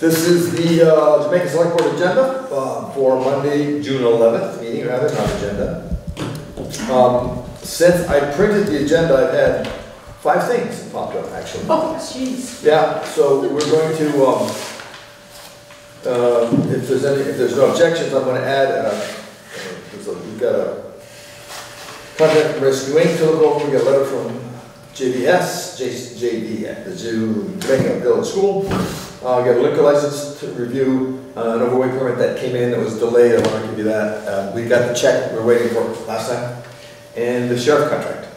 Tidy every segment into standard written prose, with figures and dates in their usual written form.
This is the Jamaica Selectboard agenda for Monday, June 11th meeting, rather, not agenda. Since I printed the agenda, I've had 5 things that popped up, actually. Oh, jeez. Yeah, so we're going to, if there's no objections, I'm going to add, we've got a contact from Rescue Inc. to look over. We got a letter from JD at the Jamaica Village School. Got a liquor license to review, an overweight permit that came in that was delayed. I want to give you that. We got the check we were waiting for last time, and the sheriff contract.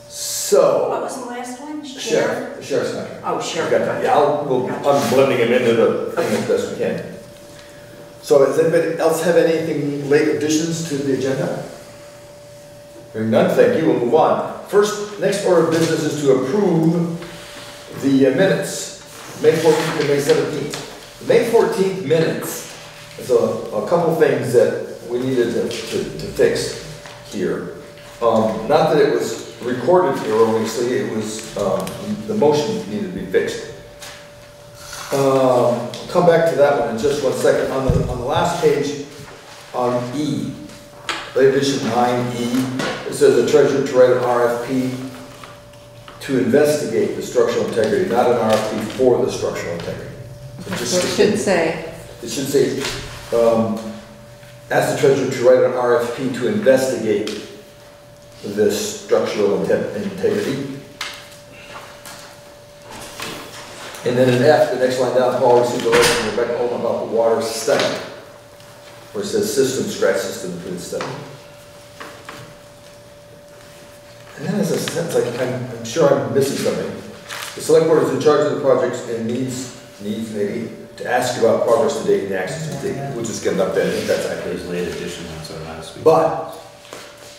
So. What was the last one? The sheriff's contract. Oh, sheriff. Yeah, I'm blending him into the thing as best we can. So does anybody else have anything late additions to the agenda? Hearing none, thank you. We'll move on. Next order of business is to approve the minutes, May 14th and May 17th. The May 14th minutes, there's a couple things that we needed to fix here. Not that it was recorded erroneously, it was the motion needed to be fixed. I'll come back to that one in just one second. On the last page, on E, late edition 9E, it says the treasurer to write an RFP to investigate the structural integrity, not an RFP for the structural integrity. It should say. It should say, ask the treasurer to write an RFP to investigate this structural integrity. And then in F, the next line down, Paul received a letter from Rebecca Holman about the water study, where it says system, scratch system for the study. And then there's a sentence, like, I'm sure I'm missing something. The select board is in charge of the projects and needs maybe to ask you about progress to date and the actions to take. We'll just get it up there. I think that's accurate. There's late addition on so last week. But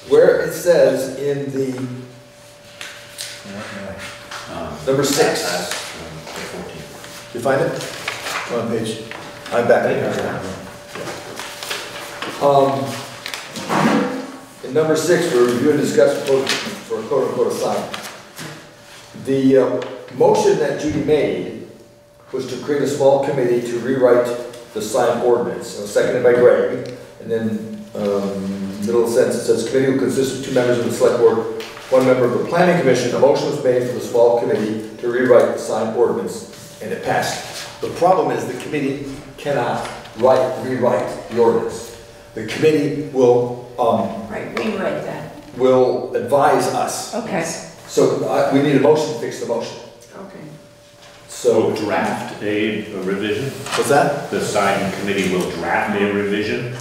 where it says in the number 6, you find it? On page. I'm back. In number 6, we're reviewing and discussing for a quote-unquote assign. The motion that Judy made was to create a small committee to rewrite the sign ordinance. It was seconded by Greg, and then middle of the sentence it says committee will consist of 2 members of the select board, 1 member of the planning commission. A motion was made for the small committee to rewrite the sign ordinance, and it passed. The problem is the committee cannot rewrite the ordinance. The committee will rewrite that. will advise us. Okay. So we need a motion to fix the motion. Okay. So draft a revision. What's that? The sign committee will draft a revision.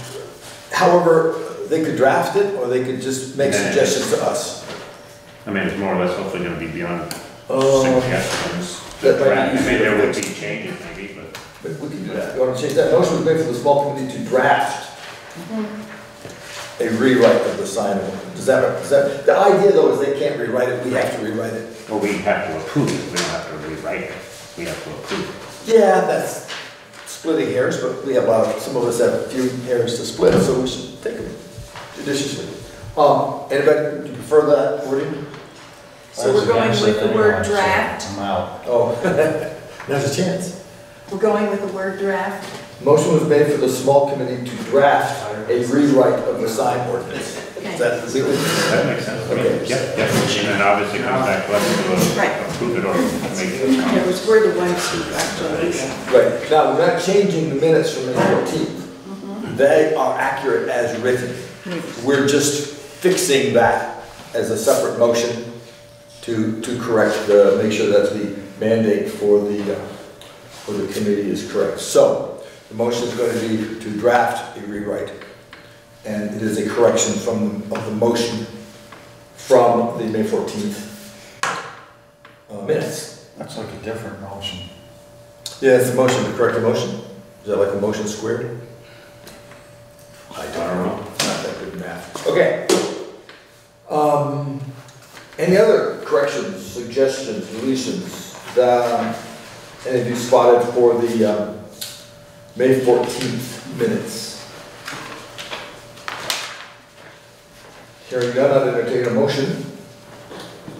However, they could draft it, or they could just make suggestions to us. I mean, it's more or less hopefully going to be beyond suggestions. That might be I mean, there would be easier. changes maybe, but We can do that. You want to change that? Motion was made for the small committee to draft a rewrite of the sign ordinance. Does that, the idea though is they can't rewrite it, we have to rewrite it. well, we have to approve it. We don't have to rewrite it. We have to approve it. Yeah, that's splitting hairs, but we have some of us have a few hairs to split, so we should take them judiciously. Anybody, do you prefer that wording? So we're going with the word draft. I'm out. Oh, there's a chance. We're going with the word draft. Motion was made for the small committee to draft a rewrite of the sign ordinance. Is that completely? That makes sense. Okay. Yep. And then obviously comes back to us to approve it or make it. It was we're the ones who actually do that. Right. Now, we're not changing the minutes from May 14th. They are accurate as written. We're just fixing that as a separate motion to correct make sure that the mandate for the committee is correct. So, the motion is going to be to draft a rewrite, and it is a correction of the motion from the May 14th minutes. That's like a different motion. Yeah, it's a motion to correct the motion. Is that like a motion squared? I don't know. Not that good math. Okay. Any other corrections, suggestions, deletions that any of you spotted for the May 14th minutes? Hearing none, I'd entertain a motion.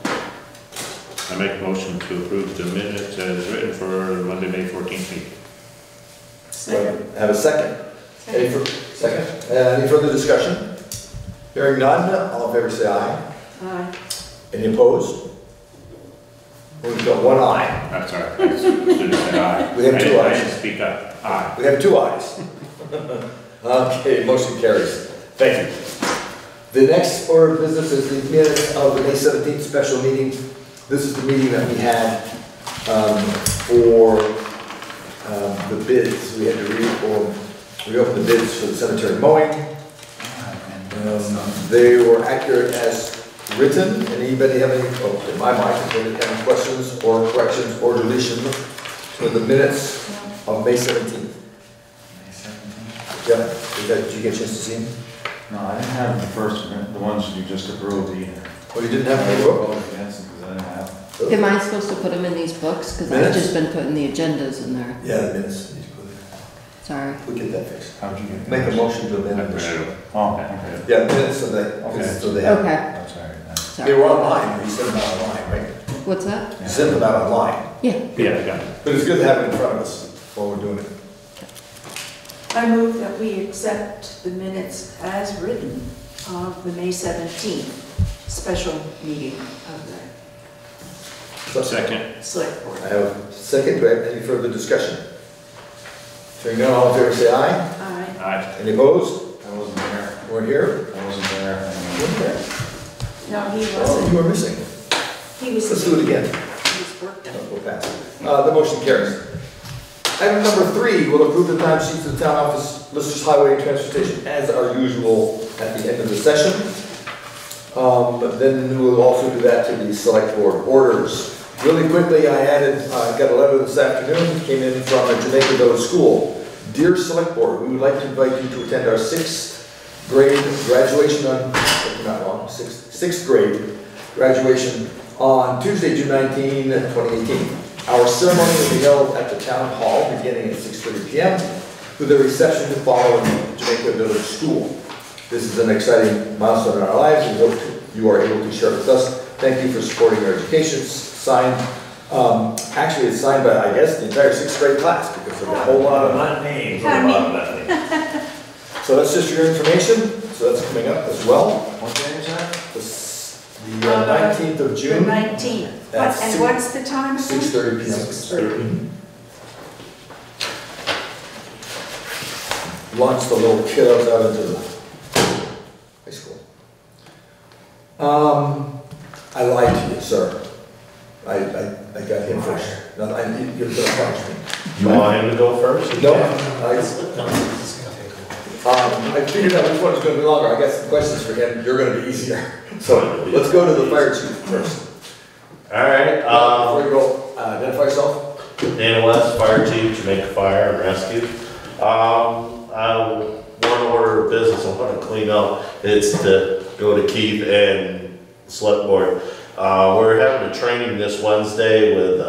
I make a motion to approve the minutes as written for Monday, May 14th meeting. Have a second? Second? Any further discussion? Hearing none, all in favor say aye. Aye. Any opposed? We've got one aye. That's all right, I shouldn't have said aye. We have two I ayes. didn't speak up, aye. We have two ayes. Okay, motion carries. Thank you. The next order of business is the minutes of the May 17th special meeting. This is the meeting that we had for the bids. We had to reopen the bids for the cemetery mowing. They were accurate as written. Anybody have any, in my mind, any questions or corrections or deletions to the minutes of May 17th? May 17th? Yeah, did you get a chance to see them? No, I didn't have the first, the ones you just approved either. Oh, you didn't have I any? voted against them because I didn't have them. Am I supposed to put them in these books? Because I've Minutes? just been putting the agendas in there. Yeah, the minutes. Need to go there. Sorry. We'll get that fixed. How'd you get? Make a motion to I amend printed this. it. Oh, okay. Yeah, minutes so they, Okay. so they have. Okay, That's all right then. They sorry. were online, you sent them out online, right? What's that? You sent them out online, Yeah. Yeah, I got it. but it's good to have it in front of us while we're doing it. I move that we accept the minutes as written of the May 17th special meeting of the Second. select board. I have a second, do I have any further discussion? Hearing none, all in favor say aye. Aye. Aye. Any opposed? I wasn't there. We're here? I wasn't there. We're there. No, he Oh, wasn't. you were missing. He was. Let's do it again. He was worked on. We'll pass. The motion carries. Item number 3, we'll approve the time sheets of the town office, listers, highway, and transportation as our usual at the end of the session. But then we'll also do that to the select board orders. Really quickly, I got a letter this afternoon, came in from a Jamaica Village School. Dear Select Board, we would like to invite you to attend our 6th grade graduation on, not wrong, 6th grade graduation on Tuesday, June 19, 2018. Our ceremony will be held at the town hall beginning at 6:30 p.m. with a reception to follow in Jamaica Village School. This is an exciting milestone in our lives. We hope you are able to share it with us. Thank you for supporting our education. Signed, actually it's signed by, I guess, the entire 6th grade class because there's a whole lot of names on the bottom of that thing. So that's just your information. So that's coming up as well. What day is that? The 19th of The June. 19th. At And what's the time? 6:30 p.m. 6:30. Launch the little kiddos out into the high school. I lied to you, sir. I got him first. No, you're gonna punish me. You want him to go first? No, I figured out which one is gonna be longer. I got some questions for him. You're gonna be easier. So let's go to the fire chief first. All right, Before you go, identify yourself. Dana West, Fire Chief, Jamaica Fire and Rescue. One order of business I want to clean up is to go to Keith and Selectboard. We're having a training this Wednesday with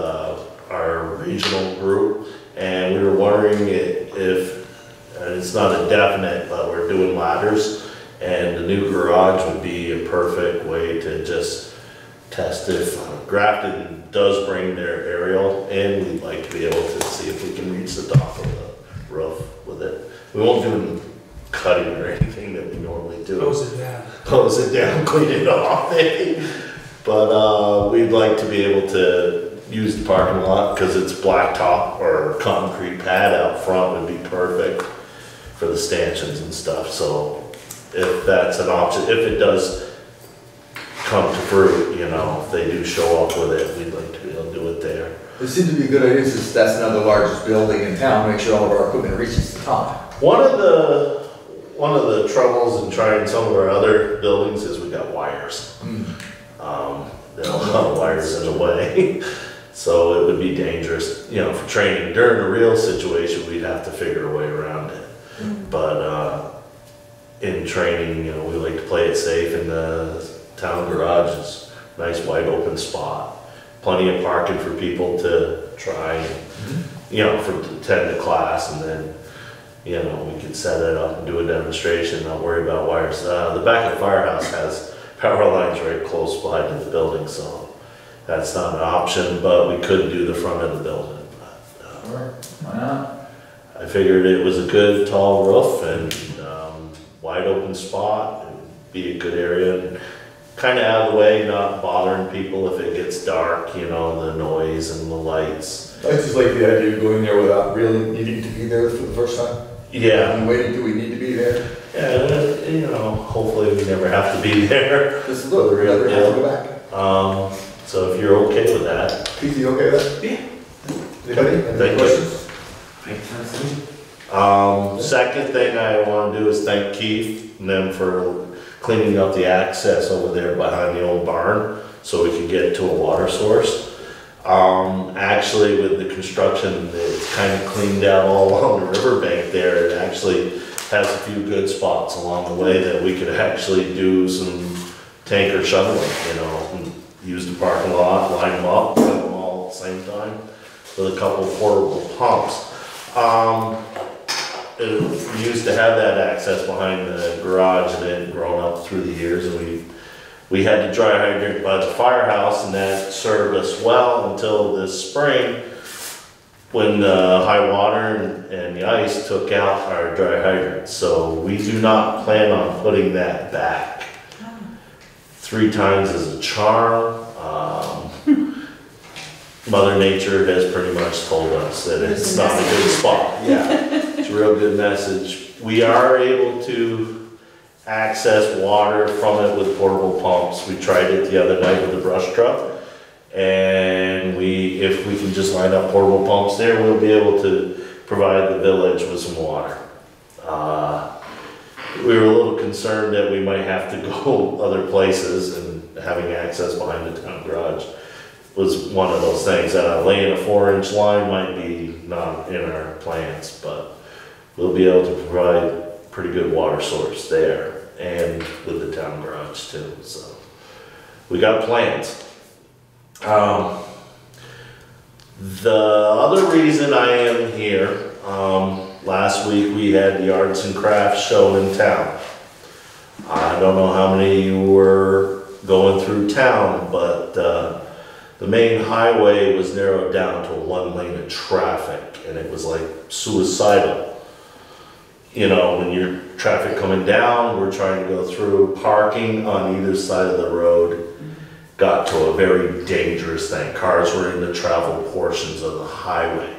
our regional group, and we were wondering if it's not a definite, but we're doing ladders, and the new garage would be a perfect way to just test if Grafton does bring their aerial in. We'd like to be able to see if we can reach the top of the roof with it. We won't do cutting or anything that we normally do. Close it down. Close it down, clean it off. But we'd like to be able to use the parking lot because it's blacktop or concrete pad out front would be perfect for the stanchions and stuff. So if that's an option, if it does come to fruit, you know, if they do show up with it, we'd like to be able to do it there. It seems to be a good idea since that's not the largest building in town. Make sure all of our equipment reaches the top. One of the troubles in trying some of our other buildings is we got wires. There are a lot of wires in the way, so it would be dangerous, you know, for training. During a real situation, we'd have to figure a way around it. But in training, you know, we like to play it safe, and the town garage is a nice wide open spot. Plenty of parking for people to try, you know, to attend the class, and then, you know, we could set it up and do a demonstration, not worry about wires. The back of the firehouse has power lines right close by to the building, so that's not an option, but we could do the front of the building. But, Sure, why not? I figured it was a good tall roof and wide open spot and be a good area and kind of out of the way, not bothering people if it gets dark, you know, the noise and the lights. I just like the idea of going there without really needing to be there for the first time. Yeah. And waiting till we need to be there. Yeah, you know, hopefully we never have to be there. Just look, we're never have to go back. So if you're okay with that. Pete, you okay with that? Yeah. Anybody? Any Thank you. questions? Makes sense to me. Second thing I want to do is thank Keith and them for cleaning up the access over there behind the old barn so we could get to a water source. Actually, with the construction, it's kind of cleaned out all along the riverbank there. It actually has a few good spots along the way that we could actually do some tanker shoveling, you know, and use the parking lot, line them up, put them all at the same time with a couple of portable pumps. We used to have that access behind the garage and it had grown up through the years, and we had the dry hydrant by the firehouse, and that served us well until this spring when the high water and the ice took out our dry hydrant. So we do not plan on putting that back. 3 times is a charm. Mother Nature has pretty much told us that it's not a good spot. Yeah, it's a real good message. We are able to access water from it with portable pumps. We tried it the other night with the brush truck, and if we can just line up portable pumps there, we'll be able to provide the village with some water. We were a little concerned that we might have to go other places, and having access behind the town garage was one of those things. Laying a 4-inch line might be not in our plans, but we'll be able to provide pretty good water source there and with the town garage too. So we got plans. The other reason I am here, last week we had the Arts and Crafts show in town. I don't know how many of you were going through town, but the main highway was narrowed down to 1 lane of traffic, and it was like suicidal. You know, when you're traffic coming down, we're trying to go through, parking on either side of the road got to a very dangerous thing. Cars were in the travel portions of the highway.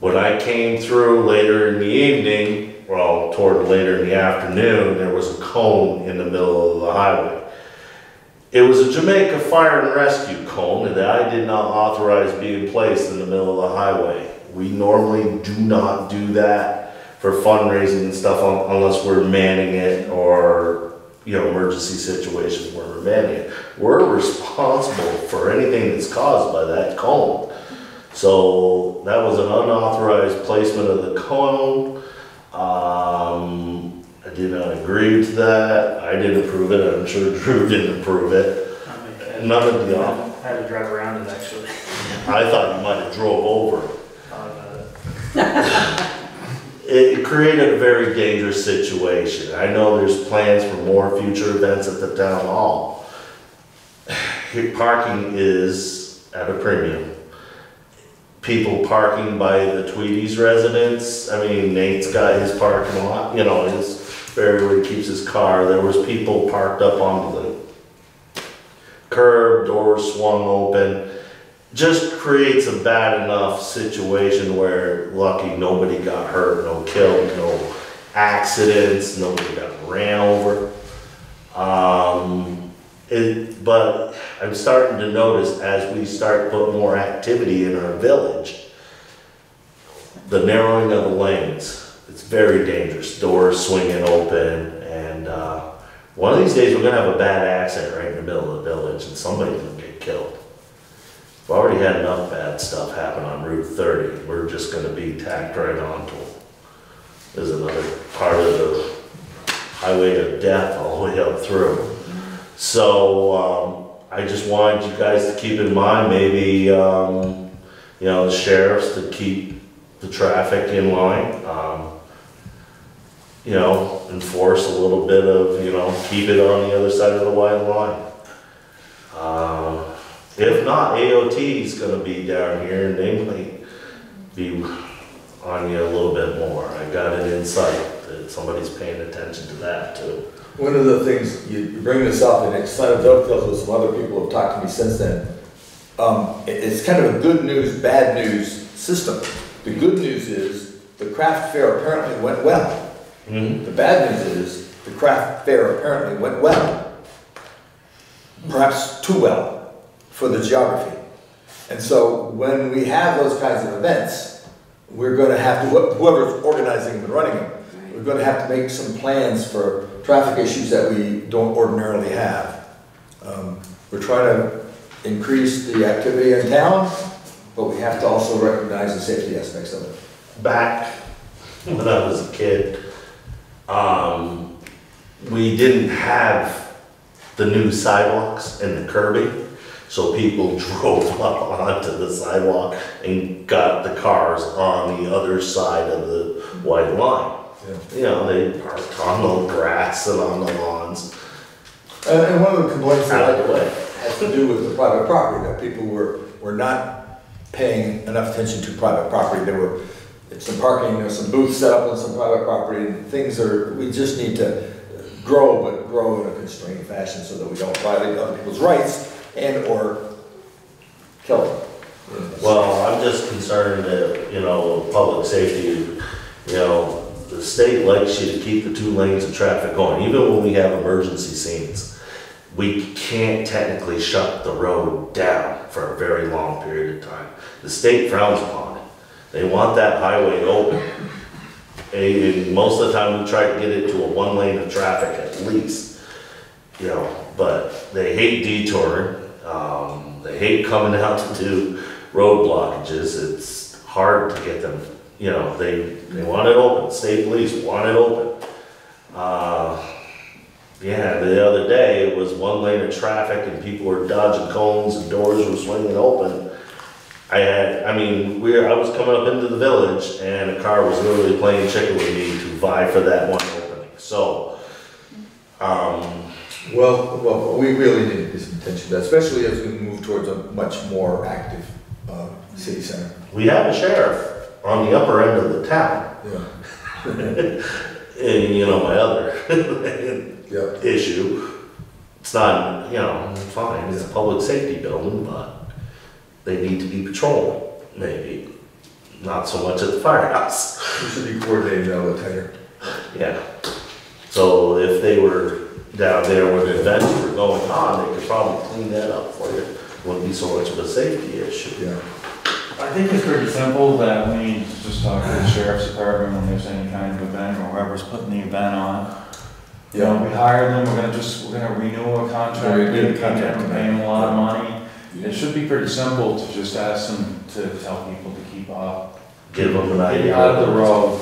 When I came through later in the evening, well, toward later in the afternoon, there was a cone in the middle of the highway. It was a Jamaica fire and rescue cone that I did not authorize being placed in the middle of the highway. We normally do not do that for fundraising and stuff unless we're manning it, or, you know, emergency situations where we're manning it. We're responsible for anything that's caused by that cone. So that was an unauthorized placement of the cone. I did not agree to that. I didn't approve it. I'm sure Drew didn't approve it. None of the I had to drive around it actually. I thought you might have drove over. It created a very dangerous situation. I know there's plans for more future events at the town hall. Parking is at a premium. People parking by the Tweedies residence. I mean, Nate's got his parking lot, you know, his area where he keeps his car. There was people parked up onto the curb, doors swung open. Just creates a bad enough situation where, lucky, nobody got hurt, no killed, no accidents, nobody got ran over. But I'm starting to notice, as we start putting more activity in our village, the narrowing of the lanes, it's very dangerous. Doors swinging open, and one of these days we're gonna have a bad accident right in the middle of the village and somebody's gonna get killed. We've already had enough bad stuff happen on Route 30. We're just gonna be tacked right onto it. There's another part of the highway of death all the way up through. So I just wanted you guys to keep in mind, maybe, you know, the sheriffs to keep the traffic in line. You know, enforce a little bit of, you know, keep it on the other side of the white line. If not, AOT is going to be down here, and they might be on you a little bit more. I got an insight that somebody's paying attention to that too. One of the things, you bring this up, and it kind of dovetails with some other people who have talked to me since then. It's kind of a good news, bad news system. The good news is the craft fair apparently went well. The bad news is the craft fair apparently went well. Perhaps too well for the geography. And so when we have those kinds of events, we're going to have to, whoever's organizing them and running them, we're going to have to make some plans for traffic issues that we don't ordinarily have. We're trying to increase the activity in town, but we have to also recognize the safety aspects of it. Back when I was a kid, we didn't have the new sidewalks and the curbing. So people drove up onto the sidewalk and got the cars on the other side of the white line. Yeah. You know, they parked on the grass and on the lawns. And one of the complaints that I had has to do with the private property, that people were not paying enough attention to private property. There were some parking, there's some booths set up on some private property, and things are, we just need to grow, but grow in a constrained fashion so that we don't violate other people's rights and or kill them. Well, I'm just concerned that, you know, public safety, you know, the state likes you to keep the 2 lanes of traffic going. Even when we have emergency scenes, we can't technically shut the road down for a very long period of time. The state frowns upon it. They want that highway open. And most of the time we try to get it to a 1 lane of traffic at least, you know, but they hate detouring. They hate coming out to do road blockages. It's hard to get them, you know, they want it open. State police want it open. Yeah, the other day it was 1 lane of traffic and people were dodging cones and doors were swinging open. I was coming up into the village and a car was literally playing chicken with me to vie for that 1 opening. So, Well, we really need to pay some attention to that, especially as we move towards a much more active city center. we have a sheriff on the upper end of the town. Yeah. And, you know, my other Yeah. issue, it's not, you know, it's fine, it's a public safety building, but they need to be patrolling, maybe. Not so much at the firehouse. We should be coordinating that a little tighter. Yeah. So if they were down there where the events were going on, they could probably clean that up for you. Wouldn't be so much of a safety issue. Yeah. I think it's pretty simple that we need to just talk to the sheriff's department when there's any kind of event or whoever's putting the event on. You know, we hire them, we're gonna renew a contract, Renew the we contract, pay them a lot of money. It should be pretty simple to just ask them to tell people to keep off. Give them an idea. Out of the road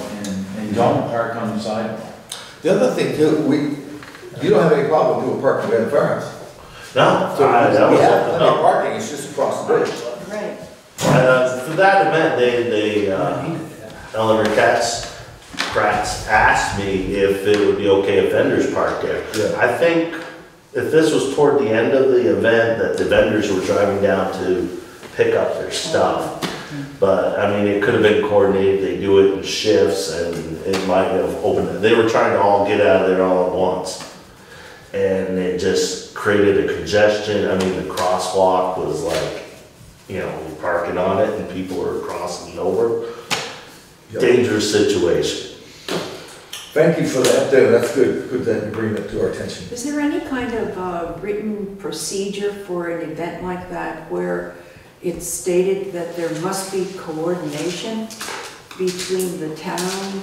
and don't park on the sidewalk. The other thing too, you don't have any problem with people parking behind the firehouse. No, So that we was have plenty of no. parking, it's just across the bridge. Right. For that event, Eleanor Kratz asked me if it would be okay if vendors parked there. Yeah. I think if this was toward the end of the event, that the vendors were driving down to pick up their stuff. But, I mean, it could have been coordinated, they do it in shifts, and it might have opened, they were trying to all get out of there all at once. And it just created a congestion. I mean, the crosswalk was like, you know, parking on it and people were crossing over. Yep. Dangerous situation. Thank you for that, that's good that you bring that to our attention. Is there any kind of written procedure for an event like that where it's stated that there must be coordination between the town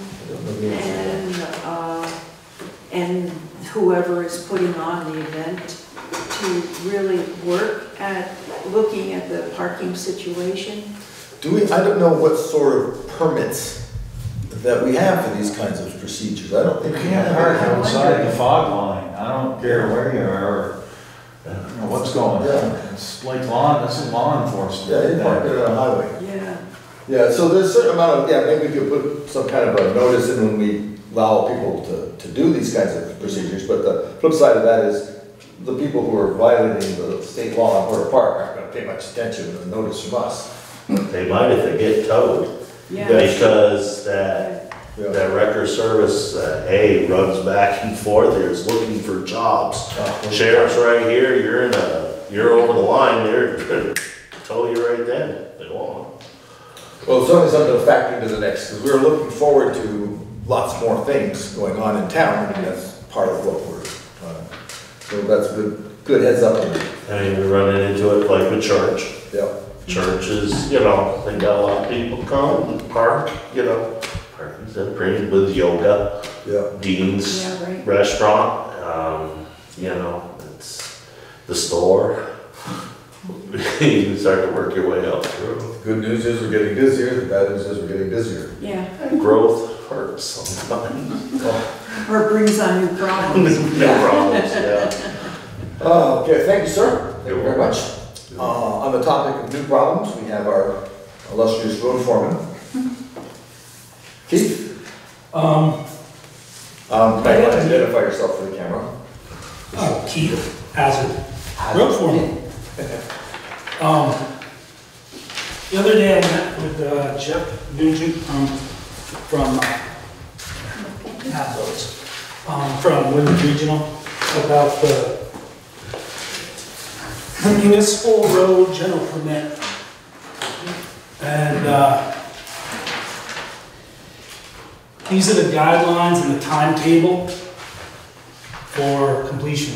and whoever is putting on the event to really work at looking at the parking situation? I don't know what sort of permits that we have for these kinds of procedures. I don't think You we can't have. park outside the fog line. I don't care where you are, you know, what's going on. It's like that's law enforcement. Yeah, you park it on a highway. Yeah. Yeah, so there's a certain amount of, maybe we could put some kind of a notice in when we allow people to do these kinds of procedures, but the flip side of that is the people who are violating the state law on where to park aren't gonna pay much attention to the notice from us. They might if they get towed. Yeah. Because that Yeah. record service, runs back and forth, there's looking for jobs. Sheriff's right here, you're over the line, they're gonna tow you right then, if they want. Well, it's only something to factor into the next, because we're looking forward to lots more things going on in town, and that's part of what we're, so that's good heads up. I mean, we're running into it like with church. Yeah. Churches, they got a lot of people come and park, parking's in pretty with yoga, Yeah. Dean's Yeah, right. restaurant, it's the store. You can start to work your way up through. Good news is we're getting busier, the bad news is we're getting busier. Yeah, Growth hurts sometimes. or brings on new problems. No problems, yeah. Okay, thank you, sir. Thank you very much. You're On the topic of new problems, we have our illustrious road foreman. Keith? Might want to identify yourself for the camera. Keith Hazard, Road Foreman. The other day I met with Jeff Nugent from Woodland Regional about the municipal road general permit. And these are the guidelines and the timetable for completion.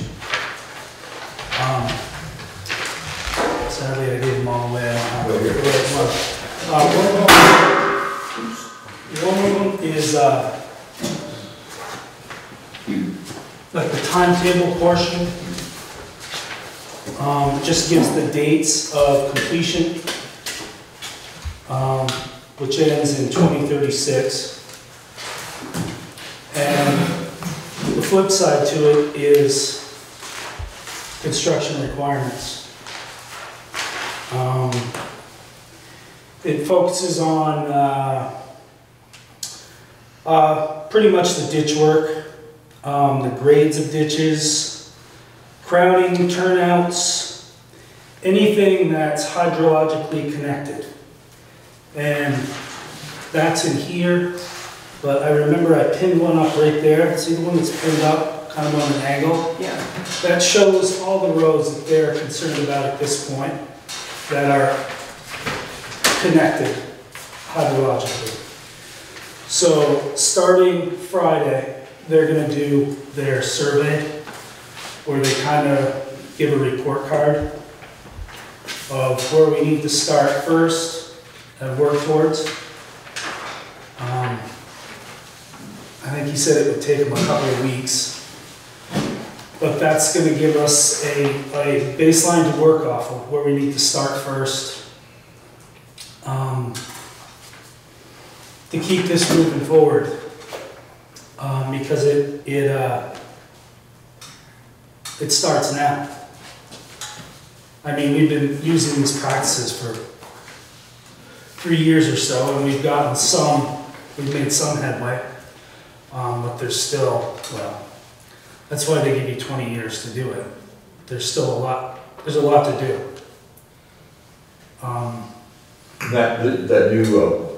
Sadly, I gave them all away. I don't have the right one. One of them is like the timetable portion. Just gives the dates of completion, which ends in 2036. And the flip side to it is construction requirements. It focuses on pretty much the ditch work, the grades of ditches, crowding, turnouts, anything that's hydrologically connected. And that's in here, but I remember I pinned one up right there. See the one that's pinned up, kind of on an angle? Yeah. That shows all the roads that they're concerned about at this point that are connected hydrologically. So starting Friday, they're going to do their survey where they kind of give a report card of where we need to start first and work towards. I think he said it would take him a couple of weeks. But that's going to give us a baseline to work off of, where we need to start first. To keep this moving forward. Because it starts now. I mean, we've been using these practices for 3 years or so, and we've made some headway. But there's still, that's why they give you 20 years to do it. There's still a lot to do. That new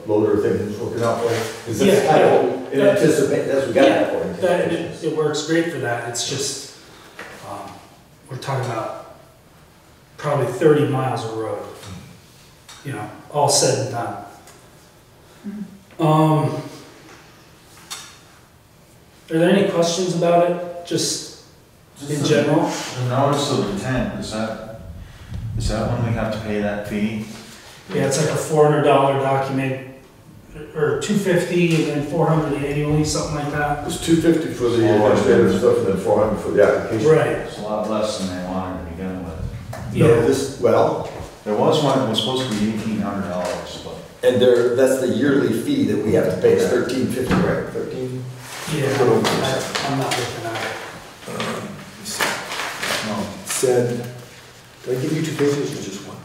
loader thing was working out for you? Is this Yeah, kind of what we anticipate, that's what we got that for? It works great for that. It's just, we're talking about probably 30 miles of road, all said and done. Are there any questions about it, just in general? The notice of intent, is that when we have to pay that fee? Yeah, it's like a $400 document, or $250 and then $400 annually, something like that. It's $250 for the administrative stuff and then $400 for the application. Right. It's a lot less than they wanted to begin with. No, Yeah. there There was one that was supposed to be $1,800, but. and that's the yearly fee that we have to pay, it's $13.50, right? 13? Yeah, I'm not looking at it. No, Said, did I give you 2 pages or just one?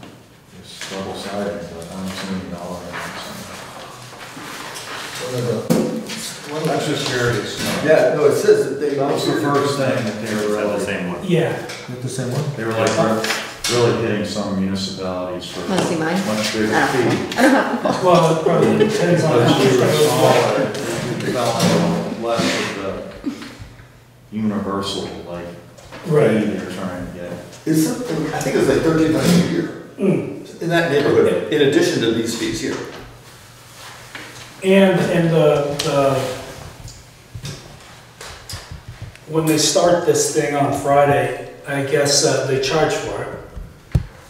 it's double-sided, but I don't see any dollar in it. I'm just curious. Yeah, no, it says that they. That was the first thing that they Is were that the really, same one? Yeah, The same one? they were like, really hitting some municipalities for Want to see mine? much bigger No. fee. I don't have. Well, it probably depends on But how if we were much. smaller, we felt a little less of the universal, like, Right. fee they're trying to get. Is something, I think it's like 1300 a year, in that neighborhood, in addition to these fees here. And when they start this thing on Friday, I guess they charge for it.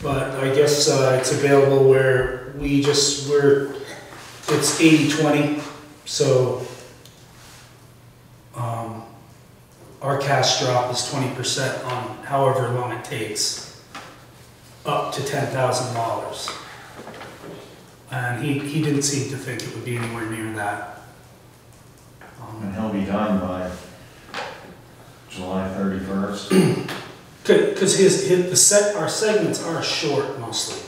But I guess it's available where it's 80/20, so our cash drop is 20% on however long it takes, up to $10,000. And he didn't seem to think it would be anywhere near that. And he'll be done by July 31st. Because our segments are short mostly.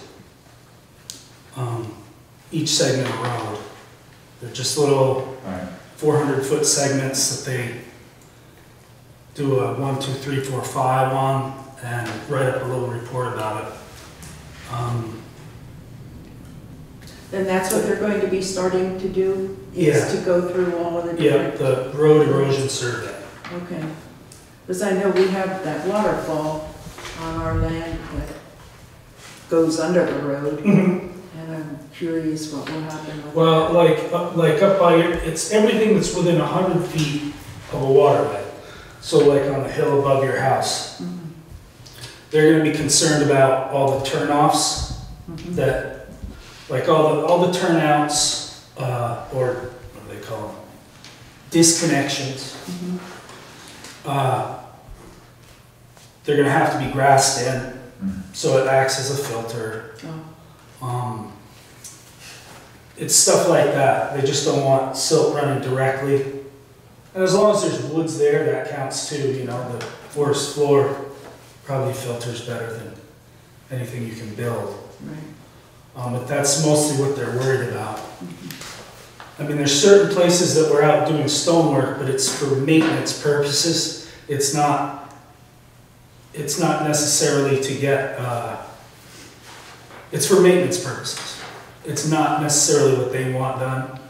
Each segment of road. They're just little Right. 400-foot segments that they do a 1, 2, 3, 4, 5 on and write up a little report about it. Then that's what they're going to be starting to do? Yeah. Is to go through all of the Yeah, different? the road erosion survey. Okay. Because I know we have that waterfall on our land that goes under the road, and I'm curious what will happen with Well, that. like up by your, it's everything that's within 100 feet of a waterway. So like on the hill above your house. They're gonna be concerned about all the turnoffs that, like all the turnouts, or what do they call them? Disconnections. They're gonna have to be grassed in, so it acts as a filter. It's stuff like that. They just don't want silt running directly. And as long as there's woods there, that counts too. You know, the forest floor probably filters better than anything you can build. Right. But that's mostly what they're worried about. I mean, there's certain places that we're out doing stonework, but it's for maintenance purposes. It's not necessarily to get, it's for maintenance purposes. It's not necessarily what they want done,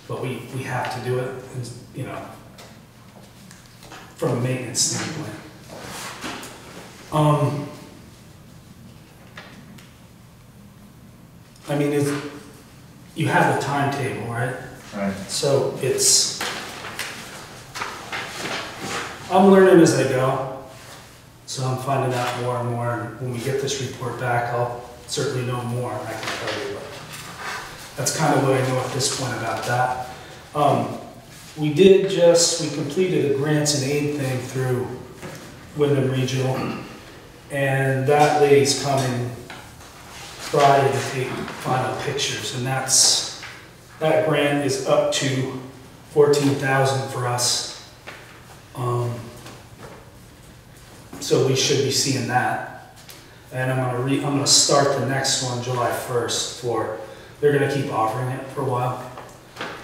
but we have to do it, you know, from a maintenance standpoint. I mean, you have a timetable, right? Right. So I'm learning as I go, so I'm finding out more and more, and when we get this report back, I'll certainly know more, I can tell you, but that's kind of what I know at this point about that. We completed a grants and aid thing through Wyndham Regional, and that lady's coming Friday to take final pictures, and that grant is up to $14,000 for us. So we should be seeing that. And I'm gonna start the next one July 1st they're gonna keep offering it for a while.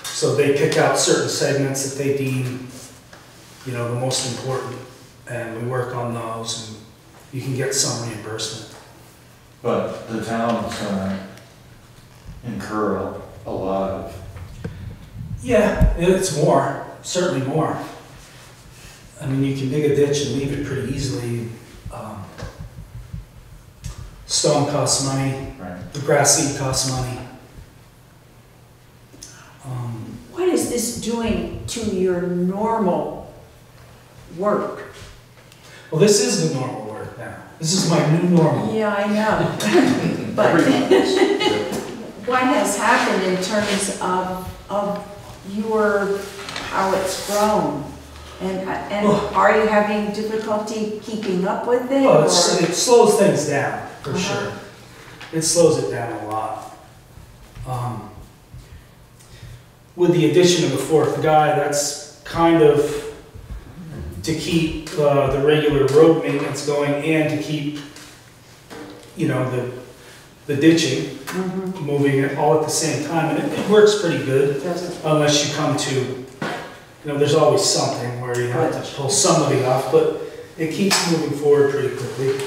So they pick out certain segments that they deem, you know, the most important, and we work on those, and you can get some reimbursement. But the town's gonna incur a lot of. Yeah, it's more, certainly more. I mean, you can dig a ditch and leave it pretty easily. Stone costs money, Right. the grass seed costs money. What is this doing to your normal work? Well, this is the normal work now. This is my new normal. Yeah, I know. But what has happened in terms of how it's grown? And are you having difficulty keeping up with it? Well, or- it slows things down, for Uh-huh. sure. It slows it down a lot. With the addition of the fourth guy, that's kind of to keep the regular road maintenance going and to keep, you know, the ditching moving it all at the same time. And it works pretty good, Does it? unless you come to, you know, there's always something where you have to pull somebody off, but it keeps moving forward pretty quickly.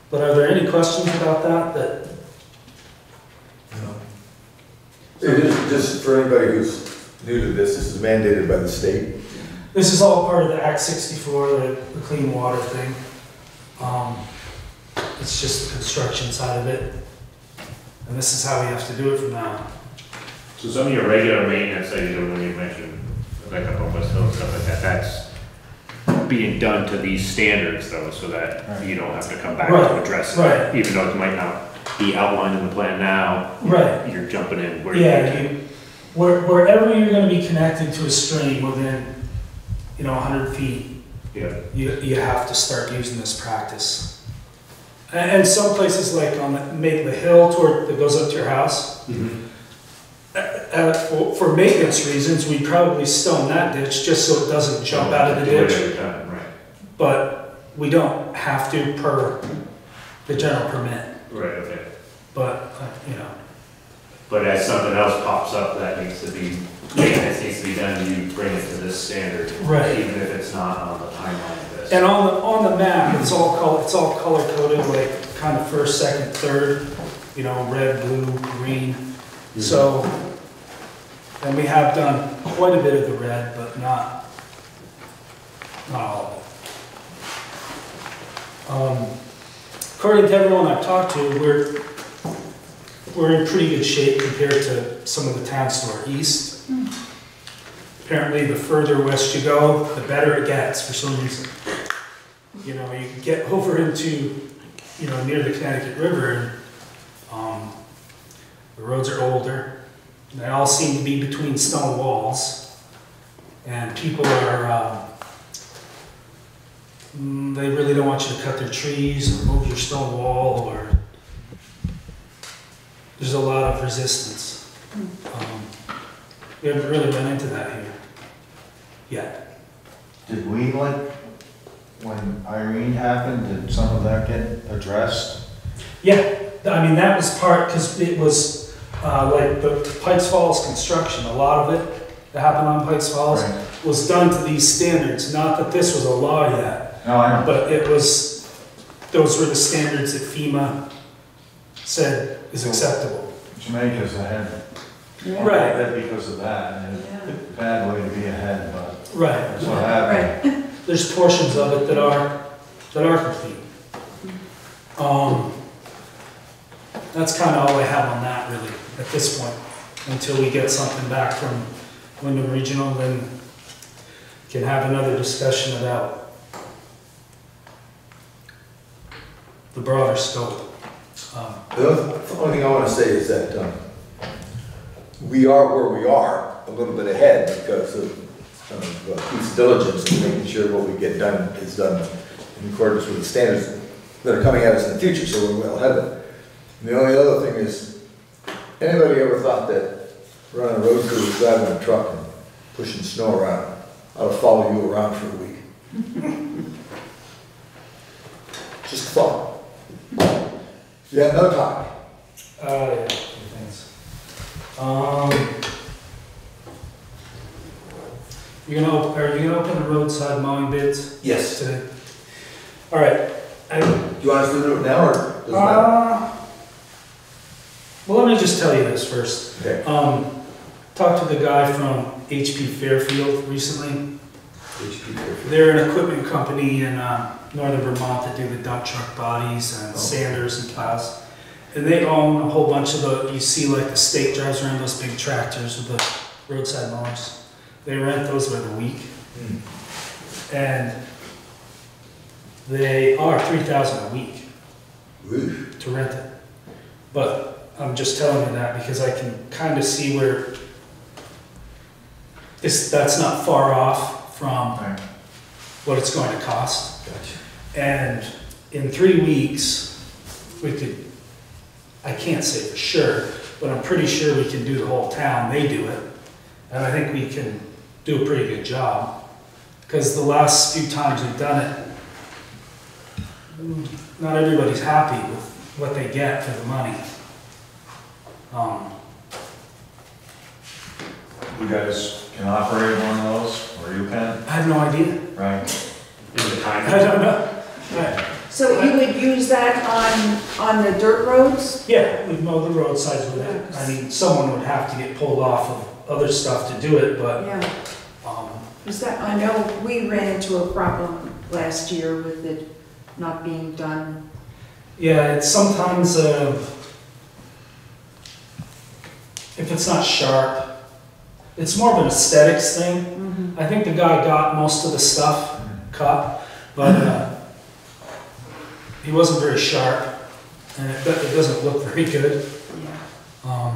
But are there any questions about that? It is, just for anybody who's new to this is mandated by the state. This is all part of the Act 64, the clean water thing. It's just the construction side of it. And this is how we have to do it from now on. So some of your regular maintenance that you do when you mentioned, like up on West Hill and stuff like that, that's being done to these standards though, so that you don't have to come back to address it. Right. Even though it might not be outlined in the plan now. Right. You're jumping in where wherever you're gonna be connected to a stream within, 100 feet, Yeah. you have to start using this practice. And some places like on the hill that goes up to your house, for maintenance reasons, we probably stone that ditch just so it doesn't jump out of the ditch. Every time, right. But we don't have to per the general permit. Right, okay. But, But as something else pops up that needs to be, maintenance needs to be done, you bring it to this standard. Right. Even if it's not on the timeline of this. and on the map, it's all color coded, like kind of first, second, third, red, blue, green. So, and we have done quite a bit of the red, but not all of it. According to everyone I've talked to, we're in pretty good shape compared to some of the towns to our east. Apparently, the further west you go, the better it gets for some reason. You can get over into, near the Connecticut River, and the roads are older. They all seem to be between stone walls, and people are, they really don't want you to cut their trees or move your stone wall, or there's a lot of resistance. We haven't really run into that here yet. Did we, when Irene happened, did some of that get addressed? Yeah, that was part, because it was like the Pikes Falls construction, a lot of it that happened on Pikes Falls was done to these standards. Not that this was a law yet, No, I know. but those were the standards that FEMA said is acceptable. Jamaica's ahead. Right. Ahead because of that, and it's a bad way to be ahead, but Right. that's what happened. There's portions of it that are complete. That's kind of all I have on that really at this point, until we get something back from Wyndham Regional, then can have another discussion about the broader scope. The only thing I want to say is that we are where we are, a little bit ahead because of Pete's diligence and making sure what we get done is done in accordance with the standards that are coming at us in the future, so we're well ahead of it. And the only other thing is, anybody ever thought that running a road crew, driving a truck and pushing snow around, ought to follow you around for a week? Just a thought. Yeah, no time. Yeah, thanks. Are you gonna open the roadside mowing bids Yes. today? All right. Do you want us to do it now, or does it matter? Well, let me just tell you this first. Okay. Talked to the guy from HP Fairfield recently. HP Fairfield. They're an equipment company in northern Vermont that do the dump truck bodies and sanders and plows. And they own a whole bunch of you see like the state drives around those big tractors with the roadside mowers. They rent those by the week. And they are $3,000 a week Oof. to rent it. But I'm just telling you that because I can kind of see where that's not far off from what it's going to cost. Gotcha. And in 3 weeks, I can't say for sure, but I'm pretty sure we can do the whole town. They do it. And I think we can do a pretty good job. Because the last few times we've done it, not everybody's happy with what they get for the money. You guys can operate one of those, or you can, I have no idea. right? In the time. I don't know. Right. So you would use that on the dirt roads? Yeah, we'd mow the roadsides with it. I mean, someone would have to get pulled off of other stuff to do it, but, Yeah. um, Is that, I know we ran into a problem last year with it not being done. yeah, it's sometimes, if it's not sharp, it's more of an aesthetics thing. I think the guy got most of the stuff cut, but he wasn't very sharp, and it doesn't look very good. Yeah.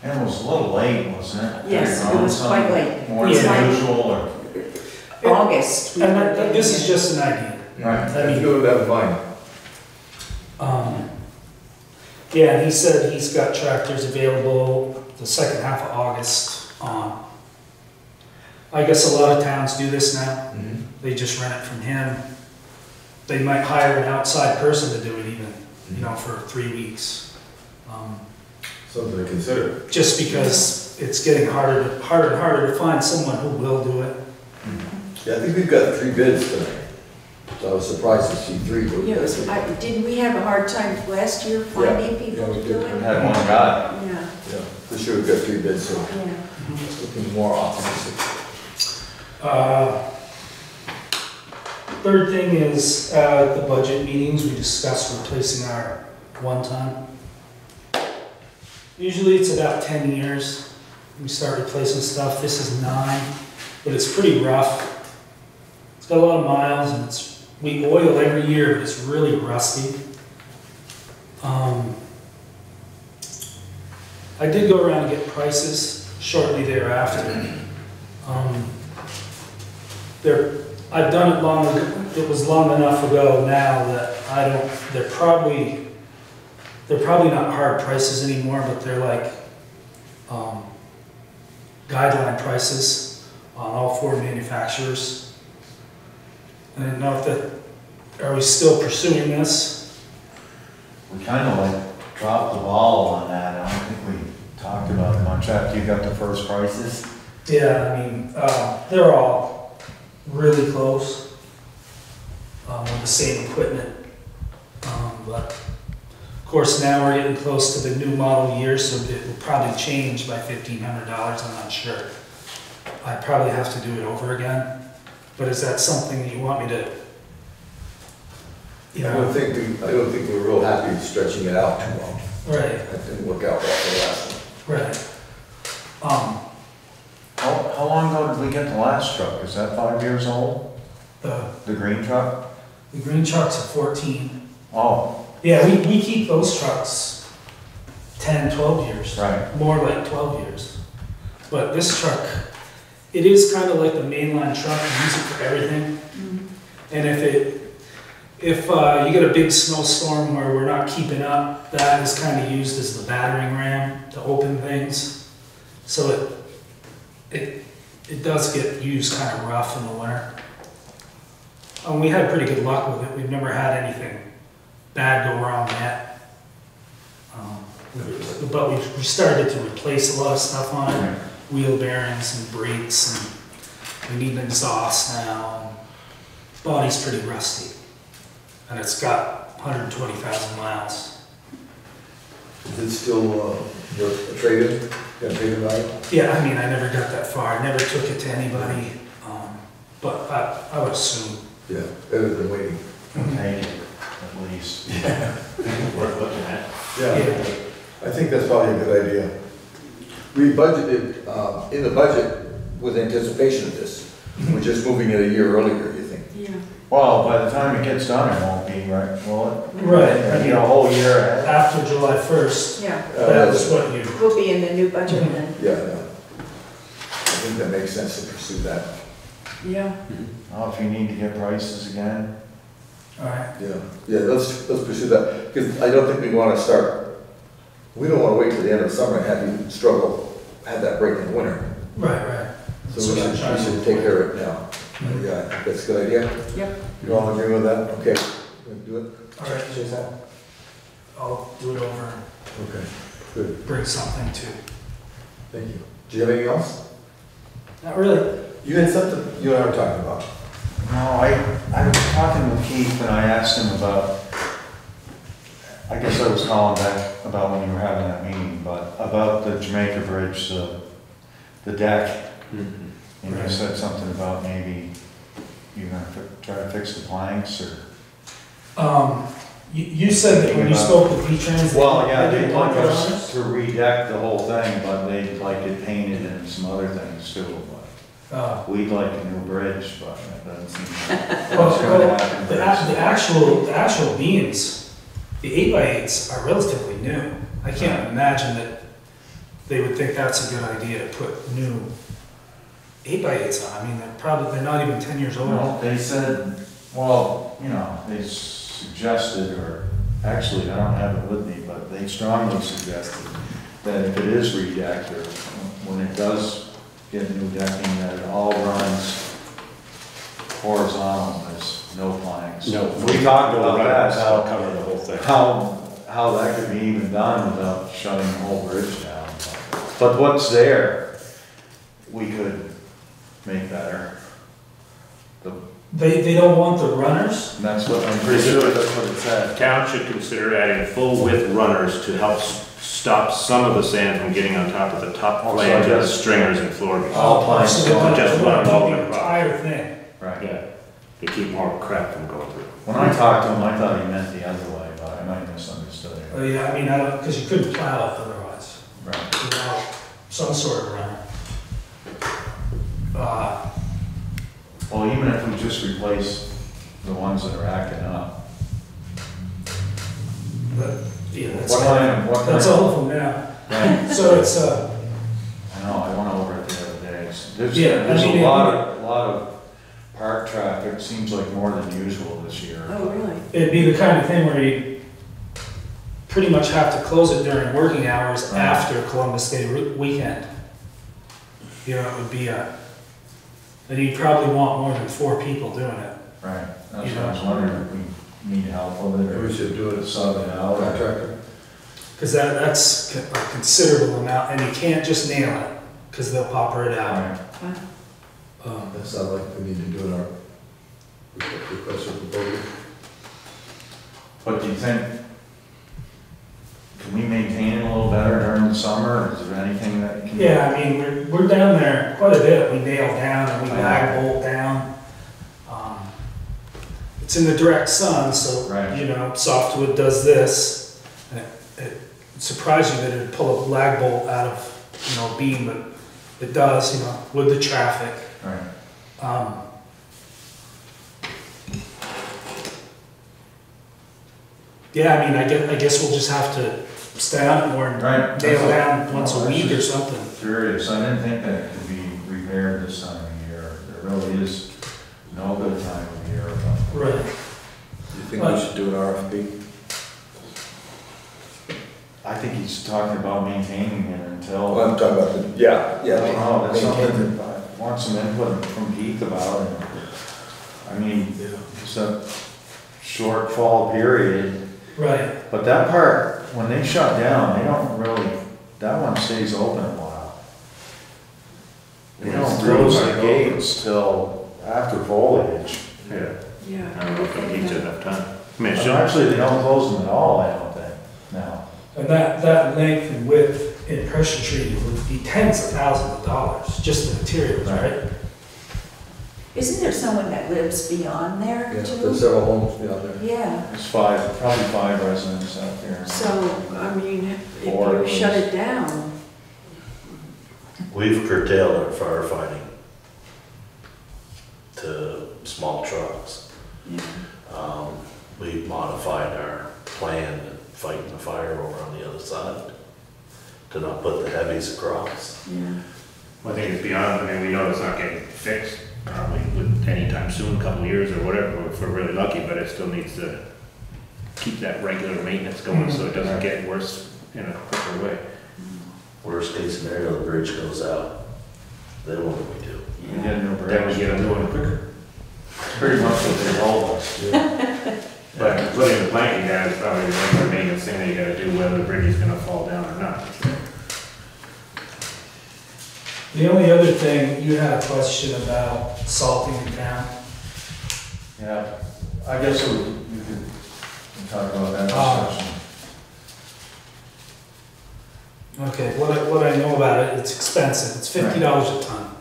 And it was a little late, wasn't it? Yes, it was quite late. More It was than like usual, or? August. And this is just an idea. Right. I mean, do that fine. Yeah, and he said he's got tractors available the second half of August. I guess a lot of towns do this now. They just rent it from him. They might hire an outside person to do it even, for 3 weeks. Something to consider. Just because it's getting harder and harder to find someone who will do it. Yeah, I think we've got 3 bids tonight. So I was surprised to see 3. but Yeah, didn't we have a hard time last year finding people we to did. do We it? had one guy. Yeah, Yeah, this year we've got 3 bids, so yeah. it's looking more optimistic. Third thing is, at the budget meetings, we discussed replacing our one-ton. Usually it's about 10 years, we start replacing stuff. This is 9, but it's pretty rough. It's got a lot of miles, and we oil every year, but it's really rusty. I did go around and get prices shortly thereafter. I've done it long, it was long enough ago now that they're probably not hard prices anymore, but they're like guideline prices on all 4 manufacturers. I didn't know are we still pursuing this? We kind of like dropped the ball on that. I don't think we talked about it much after you got the first prices. Yeah, I mean, they're all really close with the same equipment. But of course now we're getting close to the new model year, so it will probably change by $1,500, I'm not sure. I probably have to do it over again. But is that something that you want me to, I don't think we're real happy stretching it out too long. Right, That didn't work out well for the last one. right. How long ago did we get the last truck? Is that 5 years old? The green truck? The green trucks are 14. Oh, Yeah, we keep those trucks 10, 12 years. right. More like 12 years. But this truck, it is kind of like the mainline truck, you use it for everything. And if you get a big snowstorm where we're not keeping up, that is kind of used as the battering ram to open things. So it does get used kind of rough in the winter. And we had pretty good luck with it. We've never had anything bad go wrong yet. But we started to replace a lot of stuff on it. Wheel bearings and brakes, and we need an exhaust now. Body's pretty rusty. And it's got 120,000 miles. Is it still a trade-in? Got a trade-in value? Yeah, I mean, I never got that far. I never took it to anybody. But I would assume. Yeah, better than waiting. Take it, at least. Worth looking at. Yeah, I think that's probably a good idea. We budgeted, in the budget, with anticipation of this. We're just moving it a year earlier, you think? Yeah. Well, by the time it gets done, it won't be, right? Will it? Right. I mean, a whole year ahead. After July 1st, Yeah, that was what you. we'll be in the new budget then. Yeah, I think that makes sense to pursue that. Yeah. Well, if you need to get prices again. All right. Yeah, let's pursue that, because I don't think we want to we don't want to wait till the end of summer and have you have that break in the winter. Right. So we should take care of it now. Yeah, I think that's a good idea. Yep. You all agree with that? Okay, we'll do it. All right. Chase that? I'll do it over Okay, good, and bring something too. thank you. Do you have anything else? Not really. You had something you and I were talking about. No, I was talking with Keith and I asked him about, I guess I was calling back about when you were having that meeting, but about the Jamaica Bridge, the deck. And you said something about maybe you're gonna try to fix the planks or? You said that when you spoke to V-Trans. Well, yeah, they they'd didn't like want it on us us? to redeck the whole thing, but they'd like it painted and some other things too. But we'd like a new bridge, but that doesn't seem like what's gonna happen. The actual beams, the 8x8s are relatively new. I can't imagine that they would think that's a good idea to put new 8x8s on. I mean, they're not even 10 years old. Well, they said, well, you know, they suggested, or actually, I don't have it with me, but they strongly suggested that if it is redecked, or when it does get new decking, that it all runs horizontal, there's no planks. No. We talked about that, That'll cover the whole thing. how that could be even done without shutting the whole bridge down. But what's there, we could make better. They don't want the runners? And that's what, I'm pretty sure that's what it said. Town should consider adding full width runners to help stop some of the sand from getting on top of the top Oh, so flange of the just- stringers and floor beams. All planks, So they want just they one want all the across. entire thing. Right. Yeah, to keep more crap from going through. When I talked to him, I thought he meant the other way, but I might have misunderstood it. Oh, yeah, I mean, because you couldn't plow it otherwise, Right. without some sort of runner. Well, even if we just replace the ones that are acting up. But, yeah, that's, What kind that's of, all of them now. right, So it's, I know, I went over it the other day. There's Yeah, I mean, a lot of park traffic, seems like more than usual this year. Oh, really? it'd be the kind of thing where you pretty much have to close it during working hours Right. after Columbus Day weekend. You know, it would be and you'd probably want more than 4 people doing it. Right, that's what I was wondering if we need help with it, or We should do it as sub it out. or- contractor. Because that's a considerable amount, and you can't just nail it, because they'll popper it out. Right. That sounds like we need to do in our request for proposal. But do you think, can we maintain it a little better during the summer, or is there anything that can? Yeah, I mean, we're down there quite a bit. We nail down and we lag bolt down. It's in the direct sun, so, Right. you know, softwood does this. And it surprised you that it'd pull a lag bolt out of, you know, beam, but it does, you know, with the traffic. Right. Yeah, I mean, I guess we'll just have to stay on it more and Right. nail down once a Well, week or that's something. Curious, I didn't think that it could be repaired this time of year. There really is no good time of year. but- Right. Do you think we should do an RFP? I think he's talking about maintaining it until. Well, I'm talking about the, yeah. Oh, that's maintain something that I want some input from Keith about. And, I mean, it's a short fall period, Right. but that part, when they shut down, they don't really, that one stays open a while. They Yeah, don't it's close closed the by gates till after foliage. Yeah, Yeah. I don't know if it needs enough time. I mean, it should. Actually, they don't close them at all, I don't think, now. And that length and width in pressure treating would be tens of thousands of dollars, just the materials, right? Isn't there someone that lives beyond there Yeah, too? there's several homes beyond there. Yeah, There's probably five residents out there. so, I mean, if Or you it shut was- it down, We've curtailed our firefighting to small trucks. yeah. We've modified our plan to fighting the fire over on the other side, to not put the heavies across. Yeah. I think it's beyond, I mean, we know it's not getting fixed probably anytime soon, a couple of years or whatever, if we're really lucky, but it still needs to keep that regular maintenance going so it doesn't get worse in a quicker way. Worst case scenario, the bridge goes out, then what do we do? We get a new Then we bridge. get a new one quicker. Pretty much what they told us. But putting the planking down is probably the regular maintenance thing that you gotta do, whether the bridge is gonna fall down or not. The only other thing, you had a question about salting in town. Yeah, I guess we could talk about that discussion. Okay, what I know about it, it's expensive, it's $50 a ton.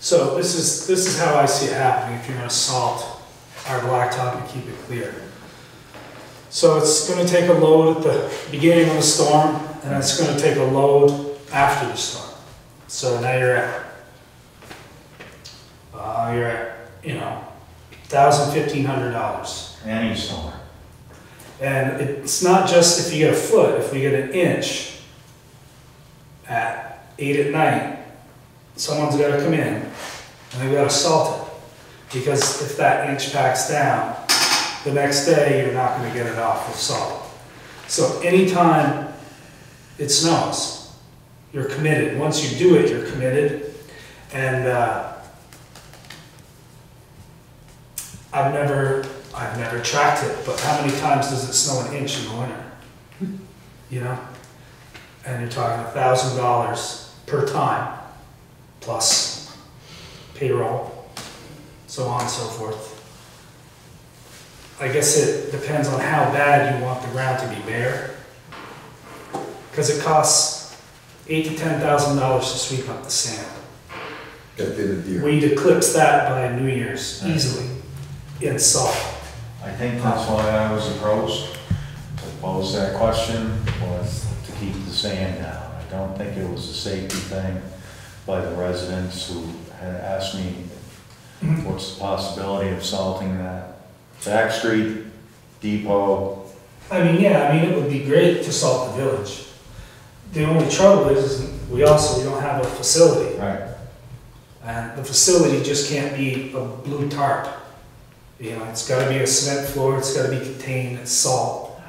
So this is how I see it happening if you're gonna salt our blacktop and keep it clear. So it's gonna take a load at the beginning of the storm, and it's gonna take a load after the storm. So now you're at, you know, $1,000, $1,500. Any storm. And it's not just if you get a foot, if we get an inch at 8 at night, someone's gotta come in and they've gotta salt it. Because if that inch packs down, the next day you're not gonna get it off with salt. So anytime it snows, you're committed. Once you do it, you're committed. And I've never tracked it, but how many times does it snow an inch in the winter? You know? And you're talking $1,000 per time, plus payroll, so on and so forth. I guess it depends on how bad you want the ground to be bare. Because it costs $8,000 to $10,000 to sweep up the sand. We'd eclipse that by New Year's easily in salt. I think that's why I was approached to pose that question, was to keep the sand down. I don't think it was a safety thing by the residents who had asked me what's the possibility of salting that back street, depot. I mean, yeah, it would be great to salt the village. The only trouble is we don't have a facility. Right. And the facility just can't be a blue tarp. You know, it's gotta be a cement floor, it's gotta be contained, it's salt.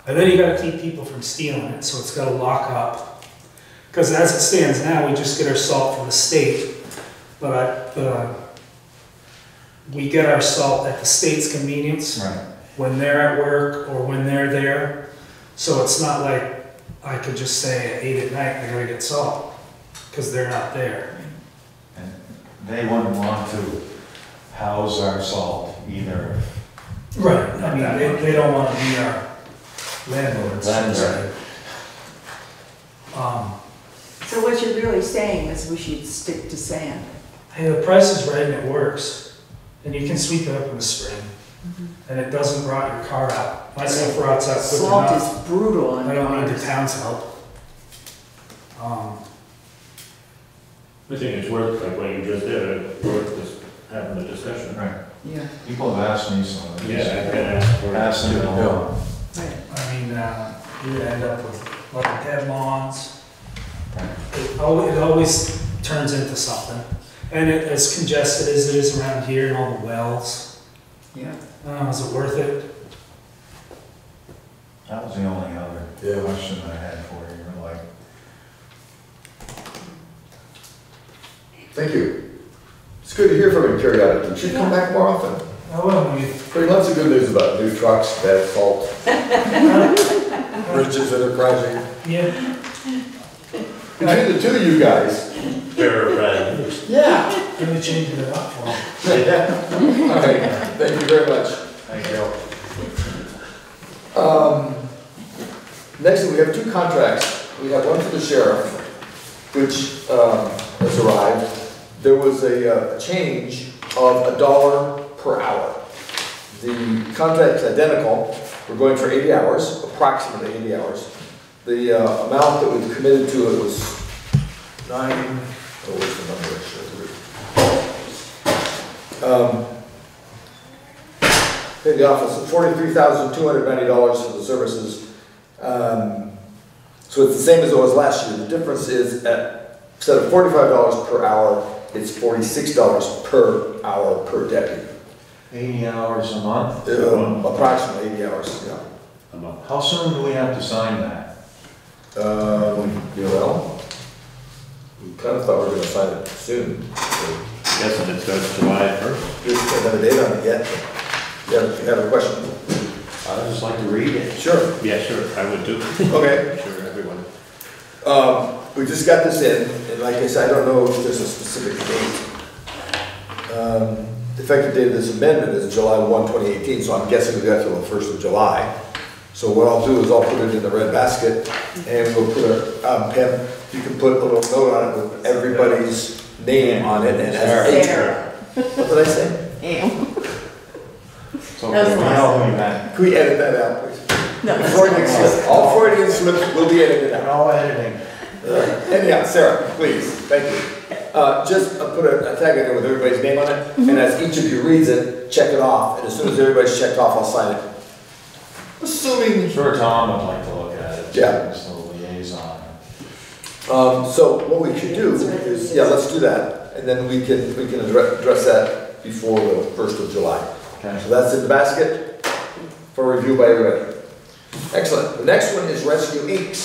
And then you gotta keep people from stealing it, so it's gotta lock up. Because as it stands now, we just get our salt from the state, but we get our salt at the state's convenience. Right. When they're at work or when they're there. So it's not like I could just say at 8 at night, I gotta get salt, because they're not there. And they wouldn't want to house our salt either. Right, I mean, they don't wanna be our landlords. Landlord. So what you're really saying is we should stick to sand. Hey, the price is right and it works, and you can sweep it up in the spring, and it doesn't rot your car out. My stuff rots out quick Salt enough. is brutal on I don't need the cars. town's help. I think it's worth, like what you just did, it's worth just having the discussion. Right. Yeah, People have asked me, so I Yeah, I've been asked for it. asked them along. right. I mean, you end up with like dead lawns. Right. It always turns into something. And as congested as it is around here and all the wells, Yeah. is it worth it? That was the only other question I had for you. Like, Thank you. It's good to hear from you periodically. You should come back more often. Oh, well, Pretty lots of good news about new trucks, bad salt, bridges that are crashing. yeah. Between the two of you guys. Bearer of bad news. Yeah. Really changing it up for them. All right, thank you very much. thank you. Next, we have two contracts. We have one for the sheriff, which has arrived. There was a change of $1 per hour. The contract's identical. We're going for 80 hours, approximately 80 hours. The amount that we've committed to it was what's the number? Paid the office $43,290 for the services. So it's the same as it was last year. The difference is instead of $45 per hour, it's $46 per hour per deputy. 80 hours a month? Approximately 80 hours, yeah. A month. How soon do we have to sign that? We kind of thought we were going to sign it soon. Guessing it starts July 1st. We just don't have a date on it yet. Yeah, if you have a question. I'd just like to read it. Sure. Yeah, sure, I would too. Okay. I'm sure everyone. We just got this in, and like I said, I don't know if there's a specific date. effective date of this amendment is July 1, 2018, so I'm guessing we got till the 1st of July. So what I'll do is I'll put it in the red basket, and we'll put Pam, you can put a little note on it with everybody's name on it, and as Sarah. What did I say? Damn. So, That was we nice. know who you meant. Can we edit that out, please? No, that's Freudian not slip, all Freudian slips will be edited out. No editing. Anyhow, Sarah, please, thank you. Just put a tag in there with everybody's name on it, and as each of you reads it, check it off, and as soon as everybody's checked off, I'll sign it. Assuming. I'm sure Tom would like to look at it. Yeah. As the liaison. So what we should do is, yeah, let's do that, and then we can address that before the 1st of July. Okay. So that's in the basket for review by everybody. Excellent. The next one is Rescue Inc.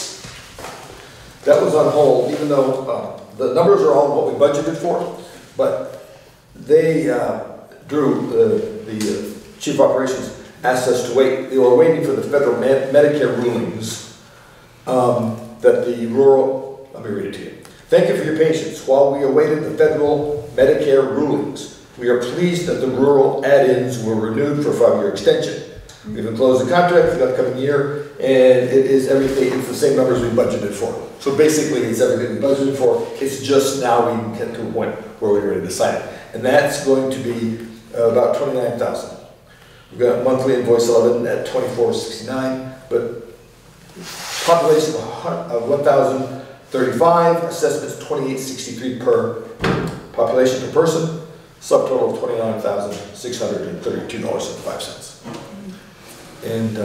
That was on hold, even though the numbers are all what we budgeted for, but they, Drew, the Chief of Operations, asked us to wait. They were waiting for the federal Medicare rulings that the rural, let me read it to you. Thank you for your patience. While we awaited the federal Medicare rulings, we are pleased that the rural add-ins were renewed for a 5-year extension. We've enclosed the contract for the upcoming year, and it is everything, it's the same numbers we budgeted for. So basically, it's everything we budgeted for. It's just now we can get to a point where we're ready to sign it. And that's going to be about $29,000. We've got monthly invoice 11 at $24.69, but population of 1,035, assessments $28.63 per population per person, subtotal of $29,632.05. And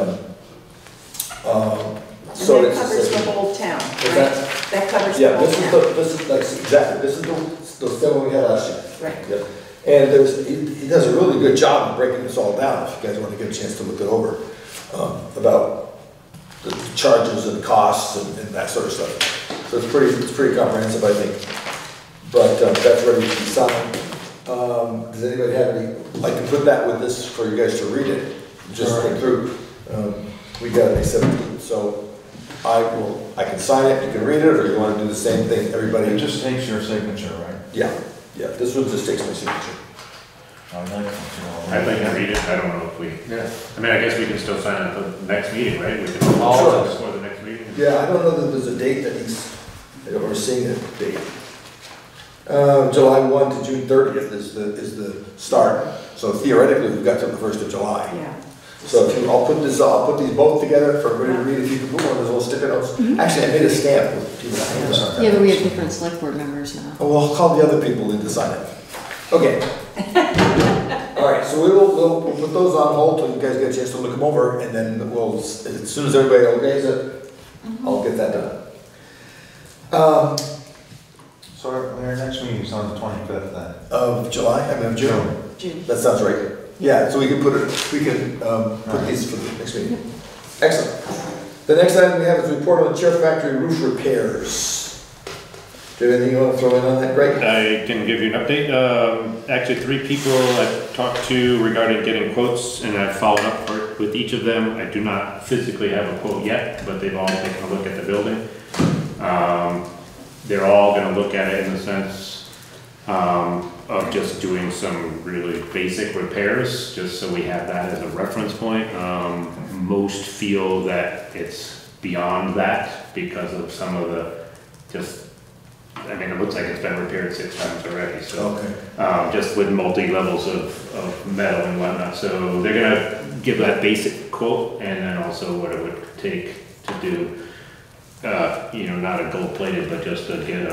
so And that it's covers the whole town, Is right? That covers the yeah, whole this is town. this is like exactly this is the same one we had last year. Right. Yeah. And he does a really good job of breaking this all down. If you guys want to get a chance to look it over about the charges and costs and that sort of stuff. So it's pretty comprehensive, I think. But that's ready to be signed. Does anybody have any like to put that with this for you guys to read it? Just think through. We got May 17th, so I can sign it. You can read it, or you want to do the same thing. Everybody. It just takes your signature, right? Yeah. Yeah, this one just takes my signature. I'd like to I'd like to read it, I don't know if we, Yeah. I mean, I guess we can still sign it at the next meeting, right? We can Sure. all before the next meeting. Yeah, I don't know that there's a date that I don't remember seeing a date. July 1 to June 30th is the start. So theoretically, we've got till the 1st of July. Yeah. So if you, I'll put these both together for everybody to read. If you can put one of those little sticker notes. Actually, I made a stamp with people's names on it. Yeah, but we have different select board members now. Oh, well, I'll call the other people in to sign it. Okay. All right, so we'll put those on hold till you guys get a chance to look them over, and then we'll, as soon as everybody okays it, I'll get that done. So our next meeting is on the 25th then? Of July, I mean of June. June. That sounds right. Yeah, so we can put it, put these for the next meeting. Excellent. The next item we have is report on the Chair Factory roof repairs. Do you have anything you want to throw in on that, Greg? I can give you an update. Actually, 3 people I've talked to regarding getting quotes, and I've followed up with each of them. I do not physically have a quote yet, but they've all taken a look at the building. They're all going to look at it in the sense of just doing some really basic repairs, just so we have that as a reference point. Most feel that it's beyond that because of some of the I mean, it looks like it's been repaired 6 times already, so. Okay. Just with multi-levels of metal and whatnot. So they're gonna give that basic quote and then also what it would take to do, you know, not a gold plated, but just to get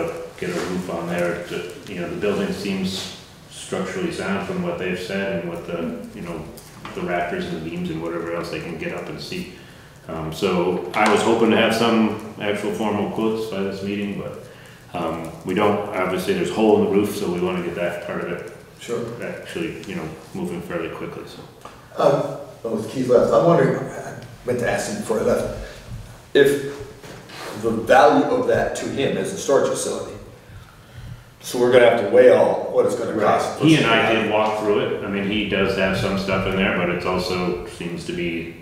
a roof on there. You know, the building seems structurally sound from what they've said and what the, you know, the rafters and the beams and whatever else they can get up and see. So I was hoping to have some actual formal quotes by this meeting, but we don't. Obviously, there's a hole in the roof, so we want to get that part of it actually, you know, moving fairly quickly. So. With Keith left, I'm wondering, I meant to ask him before I left, if the value of that to him as a storage facility. So we're gonna have to weigh all what it's gonna cost. He and I did walk through it. I mean, he does have some stuff in there, but it also seems to be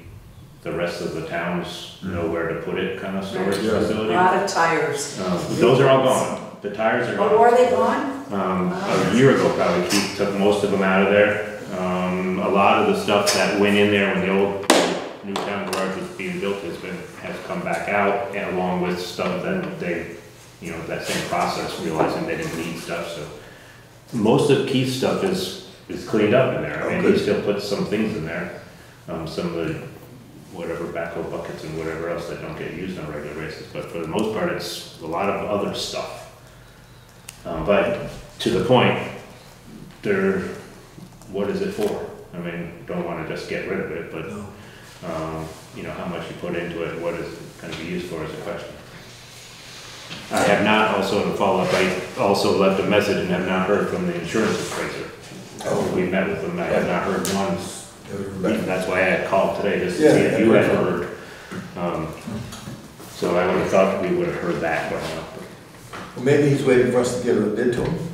the rest of the town's know where to put it kind of storage A facility. lot of tires. Those are all gone. The tires are Oh, gone. are they gone? A year ago probably, Keith took most of them out of there. A lot of the stuff that went in there when the old Newtown garage was being built has come back out, and along with stuff that they, you know, that same process, realizing they didn't need stuff, so. Most of Keith's stuff is cleaned up in there. I mean, he still puts some things in there. Some of the, whatever, backhoe buckets and whatever else that don't get used on a regular basis, but for the most part, it's a lot of other stuff. But to the point, what is it for? I mean, don't want to just get rid of it, but, you know, how much you put into it, what is it going to be used for is a question. I have not, also in follow-up, I also left a message and have not heard from the insurance appraiser. We met with them, I have not heard once. That's why I had called today, just to see if you had heard. So I would have thought we would have heard that by now. Well, maybe he's waiting for us to give a bid to him.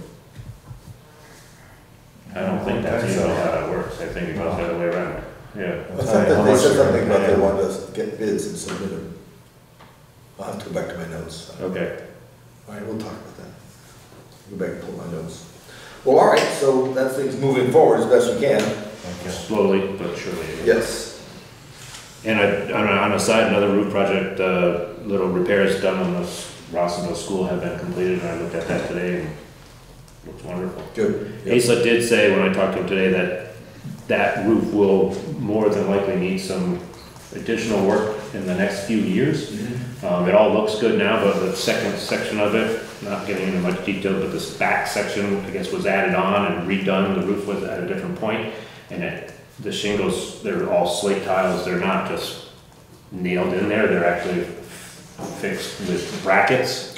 I don't think that's usually how that works. I think it goes the other way around. Yeah. I thought that they said something about they wanted us to get bids and submit them. I'll have to go back to my notes. Okay. All right, we'll talk about that. Go back and pull my notes. Well, all right, so that thing's moving forward as best we can. Slowly but surely. Yes. And on a side, another roof project, little repairs done on the Rossendale School have been completed, and I looked at that today and it looks wonderful. Good. Asa did say when I talked to him today that roof will more than likely need some additional work in the next few years. It all looks good now, but the second section of it, not getting into much detail, but this back section, I guess, was added on and redone. The roof was at a different point, and the shingles, they're all slate tiles. They're not just nailed in there. They're actually fixed with brackets.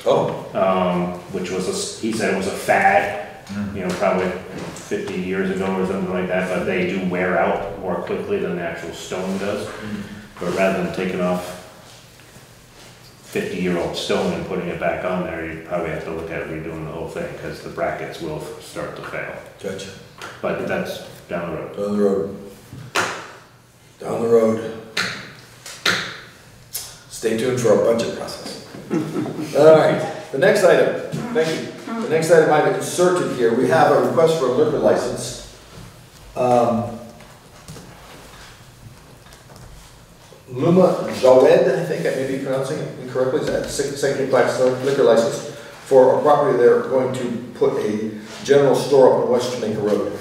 Which was, he said it was a fad, you know, probably 50 years ago or something like that, but they do wear out more quickly than the actual stone does. But rather than taking off 50-year-old stone and putting it back on there, you probably have to look at redoing the whole thing, because the brackets will start to fail. Gotcha. But that's down the road. Down the road. Down the road. Stay tuned for our budget process. All right, the next item, thank you. The next item I've inserted here, we have a request for a liquor license. Luma Jawed, I think I may be pronouncing it incorrectly, is that second class liquor license for a property they're going to put a general store up on West Jamaica Road.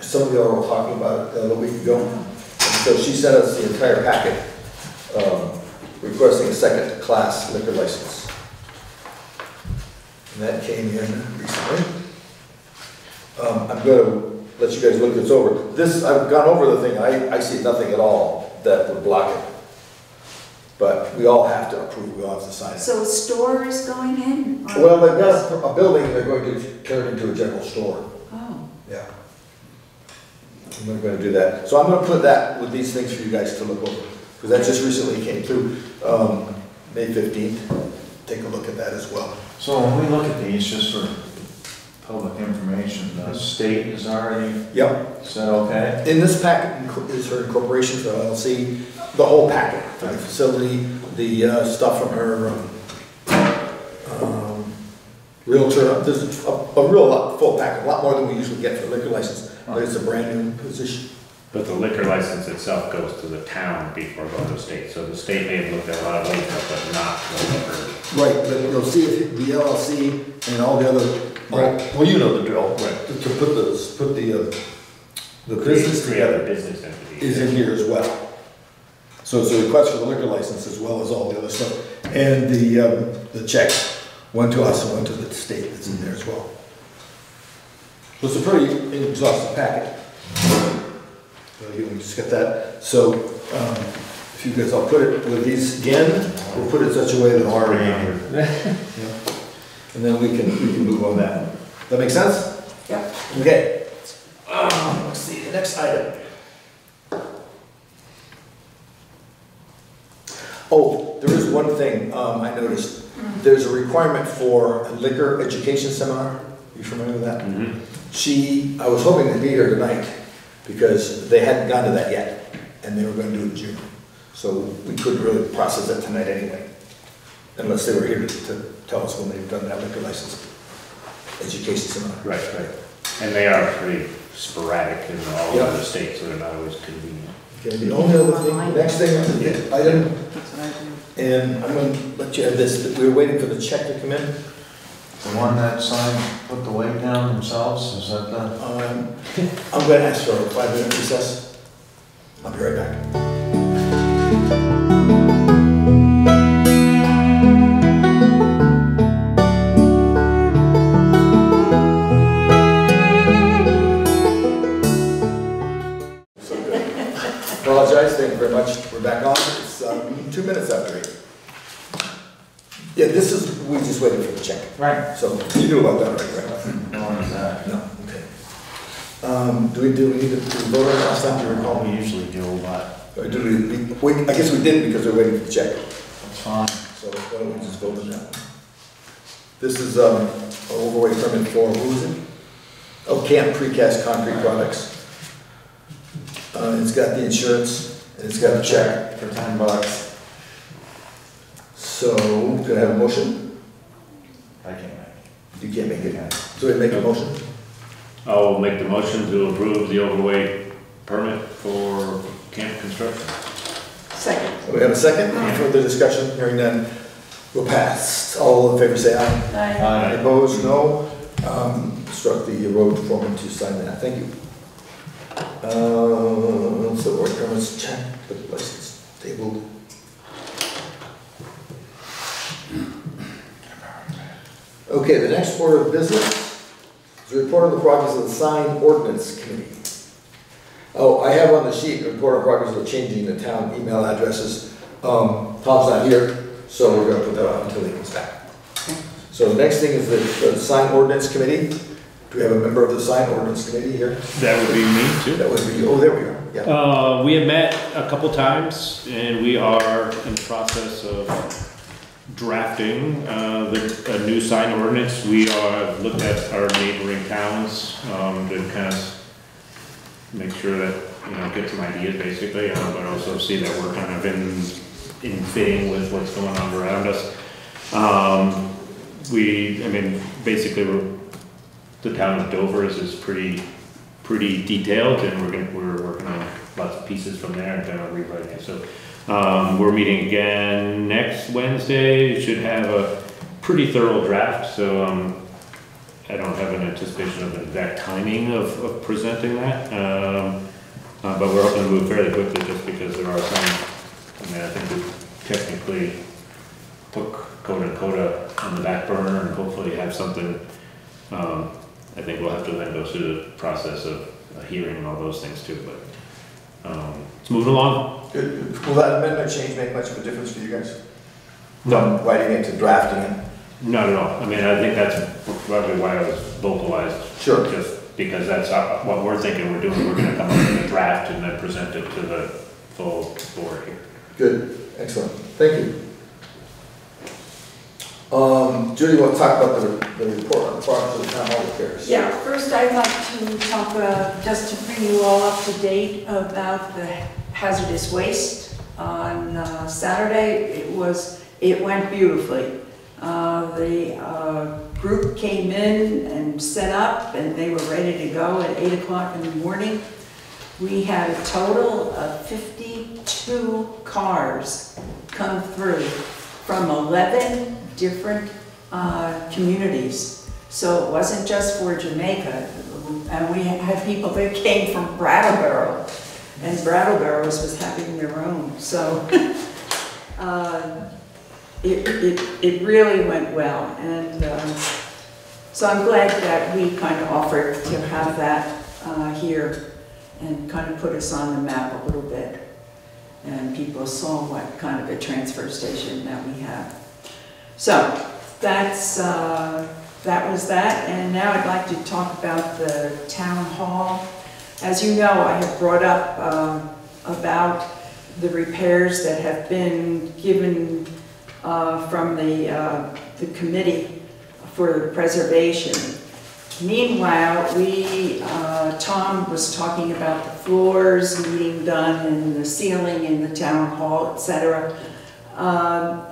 Some of y'all were talking about it a week ago. And so she sent us the entire packet requesting a second class liquor license. And that came in recently. I'm going to let you guys look this over. This, I've gone over the thing, I see nothing at all that would block it. But we all have to approve, we all have to sign it. So a store is going in? or- Well, they've got a building, they're going to turn into a general store. Oh, Yeah. I'm going to do that. So I'm going to put that with these things for you guys to look over. Because that just recently came through, May 15th. Take a look at that as well. So when we look at these, just for public information, the state is already, Yep. is that okay? In this packet is her incorporation for LLC, the whole packet, for the facility, the stuff from her realtor. There's a real full packet, a lot more than we usually get for a liquor license, but it's a brand new position. But the liquor license itself goes to the town before it goes to the state. So the state may have looked at a lot of other stuff, but not the liquor. Right, but you'll see if the LLC and all the other, well, you know the drill. Right. To put the business Create a together business entity. is in here as well. So it's a request for the liquor license as well as all the other stuff. And the checks, one to us and one to the state that's in there as well. So it's a pretty exhaustive packet. So you can just get that. So if you guys, I'll put it with these again, we'll put it in such a way that already yeah. And then we can move on that. That make sense? yep. Okay. Let's see, the next item. Oh, there is one thing I noticed. There's a requirement for a liquor education seminar. You familiar with that? Mm-hmm. I was hoping to meet her tonight because they hadn't gone to that yet and they were going to do it in June. So we couldn't really process that tonight anyway. unless they were here to tell us when they've done that liquor license education seminar. Right. And they are pretty sporadic in all Yeah. over the state, so they're not always convenient. Okay, the only other thing, the next thing, item, That's what I do. and I'm gonna let you have this, that we were waiting for the check to come in. The one that signed, put the weight down themselves, is that the? I'm gonna ask for a 5-minute recess. I'll be right back. Apologize, thank you very much. We're back on. It's 2 minutes after 8. Yeah, this is, we just waited for the check. Right. So you knew about that already, right? No one is that. No, okay. Do we need to vote on it last time, do you recall? We usually do, but Or do we, I guess we didn't because we're waiting for the check. it's fine. So why don't we just vote on that? This is overweight permit for, who is it? Oh, Camp Precast Concrete Products. It's got the insurance, and it's got a check. For $10. So, could I have a motion? I can't make You can't make it. So we make a motion? I'll make the motion to approve the overweight permit for camp construction. Second. We have a second, any further discussion, hearing none, we'll pass. All in favor say aye. it. Aye. Opposed, no. Instruct the road foreman to sign that, thank you. So work permits check, the license tabled. Okay, the next order of business is a report on the progress of the sign ordinance committee. Oh, I have on the sheet, a report on progress of changing the town email addresses. Tom's not here, so we're gonna put that off until he comes back. So the next thing is the sign ordinance committee. Do we have a member of the sign ordinance committee here? That would be me too. That would be, oh, there we are, yeah. We have met a couple times and we are in the process of drafting a new sign ordinance. We are looked at our neighboring towns to kind of make sure that, get some ideas basically, but also see that we're kind of in fitting with what's going on around us. Basically the town of Dover is pretty detailed, and we're working on lots of pieces from there and kind of rewriting it. So we're meeting again next Wednesday. Should have a pretty thorough draft. So I don't have an anticipation of the exact timing of presenting that, but we're hoping to move fairly quickly just because there are some. I think we technically put Coda on the back burner and hopefully have something. I think we'll have to then go through the process of a hearing and all those things too, but it's moving along. Good. Will that amendment change make much of a difference for you guys? No. From writing it to drafting it? Not at all. I think that's probably why I was vocalized. Sure. Just because that's what we're thinking we're doing. We're gonna come up with a draft and then present it to the full board here. Good, excellent, thank you. Judy, want to talk about the report on the progress of the town hall repairs? Yeah, first I'd like to talk, just to bring you all up to date about the hazardous waste. On Saturday, it went beautifully. The group came in and set up and they were ready to go at 8 o'clock in the morning. We had a total of 52 cars come through from 11 different communities. So it wasn't just for Jamaica, and we had people that came from Brattleboro, and Brattleboro's was having their own. So it really went well, and so I'm glad that we kind of offered to have that here and kind of put us on the map a little bit. And people saw what kind of a transfer station that we have. So that's, that was that. And now I'd like to talk about the town hall. As you know, I have brought up about the repairs that have been given from the committee for preservation. Meanwhile, Tom was talking about the floors needing done and the ceiling in the town hall, etc.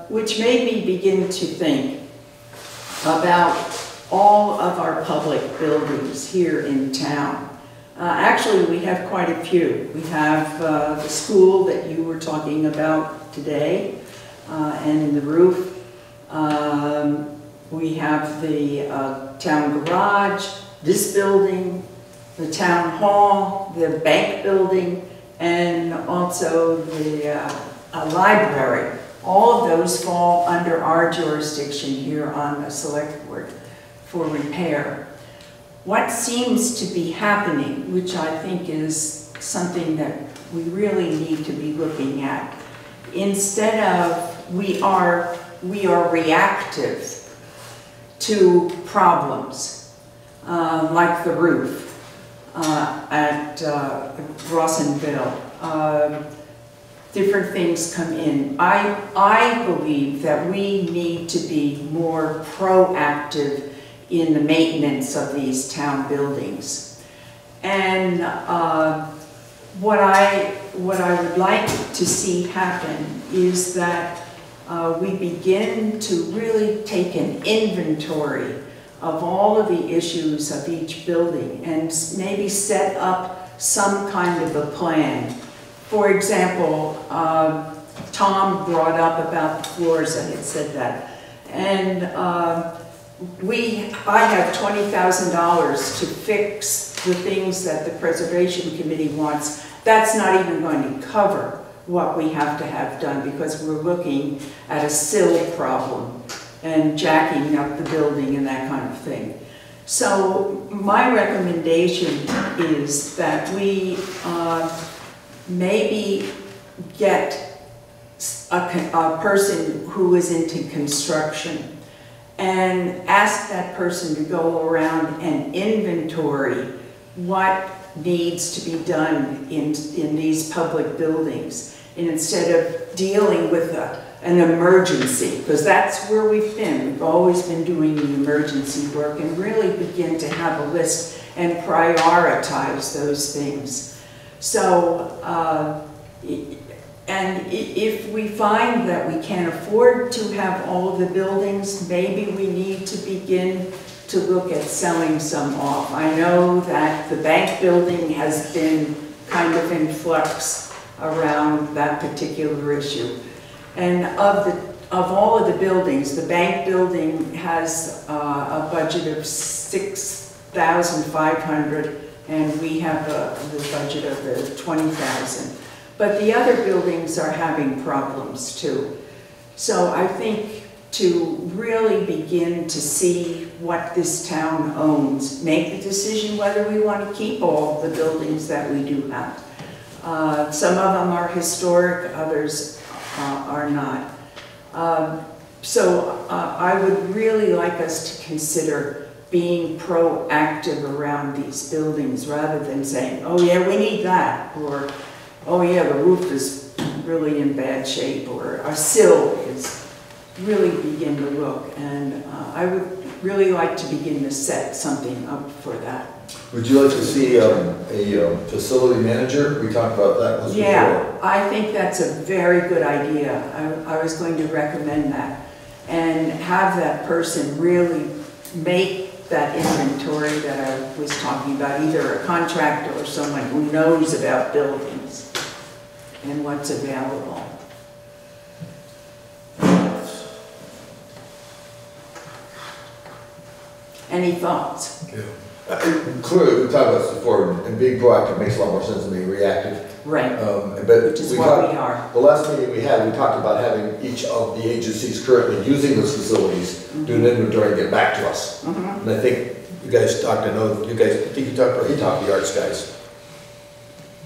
which made me begin to think about all of our public buildings here in town. Actually, we have quite a few. We have the school that you were talking about today, and the roof. We have the town garage, this building, the town hall, the bank building, and also the library. All of those fall under our jurisdiction here on the Select Board for repair. What seems to be happening, which I think is something that we really need to be looking at, instead of we are reactive to problems, like the roof at Rawsonville. Different things come in. I believe that we need to be more proactive in the maintenance of these town buildings. And what I would like to see happen is that we begin to really take an inventory of all of the issues of each building and maybe set up some kind of a plan. For example, Tom brought up about the floors, and had said that. And I have $20,000 to fix the things that the Preservation Committee wants. That's not even going to cover what we have to have done, because we're looking at a sill problem and jacking up the building and that kind of thing. So my recommendation is that we maybe get a person who is into construction and ask that person to go around and inventory what needs to be done in these public buildings. And instead of dealing with an emergency, because that's where we've been. We've always been doing the emergency work, and really begin to have a list and prioritize those things. So, and if we find that we can't afford to have all of the buildings, maybe we need to begin to look at selling some off. I know that the bank building has been kind of in flux around that particular issue. And of all of the buildings, the bank building has a budget of $6,500, and we have the budget of the $20,000. But the other buildings are having problems too. So I think to really begin to see what this town owns, make the decision whether we want to keep all the buildings that we do have. Some of them are historic, others are not. So I would really like us to consider being proactive around these buildings rather than saying, oh yeah, we need that, or oh yeah, the roof is really in bad shape, or a sill is, really begin to look. And I would really like to begin to set something up for that. Would you like to see a facility manager? We talked about that once before. Yeah, I think that's a very good idea. I was going to recommend that. And have that person really make that inventory that I was talking about, either a contractor or someone who knows about buildings and what's available. Any thoughts? Yeah. Clearly, we talked about this before, and being proactive makes a lot more sense than being reactive. Right, But which is what we are. The last meeting we had, we talked about having each of the agencies currently using those facilities do an inventory and get back to us. And I think you guys talked, I know you guys, I think you talked, or he talked to the arts guys.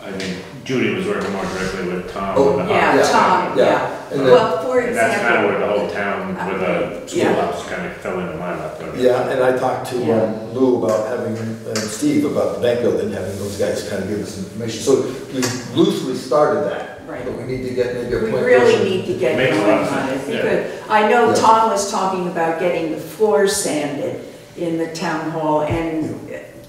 I mean, Judy was working more directly with Tom. Oh, and the Yeah, hospital. Tom, yeah. And Well, for And that's kind of example, where the whole town with a schoolhouse kind of fell into my lap. Yeah, and I talked to Yeah. Lou about having, Steve about the bank building, having those guys kind of give us information. So we loosely started that. Right. But we need to get maybe a we point really person. need to get Makes a going lot of on it. sense, yeah. Because I know Yeah. Tom was talking about getting the floors sanded in the town hall, and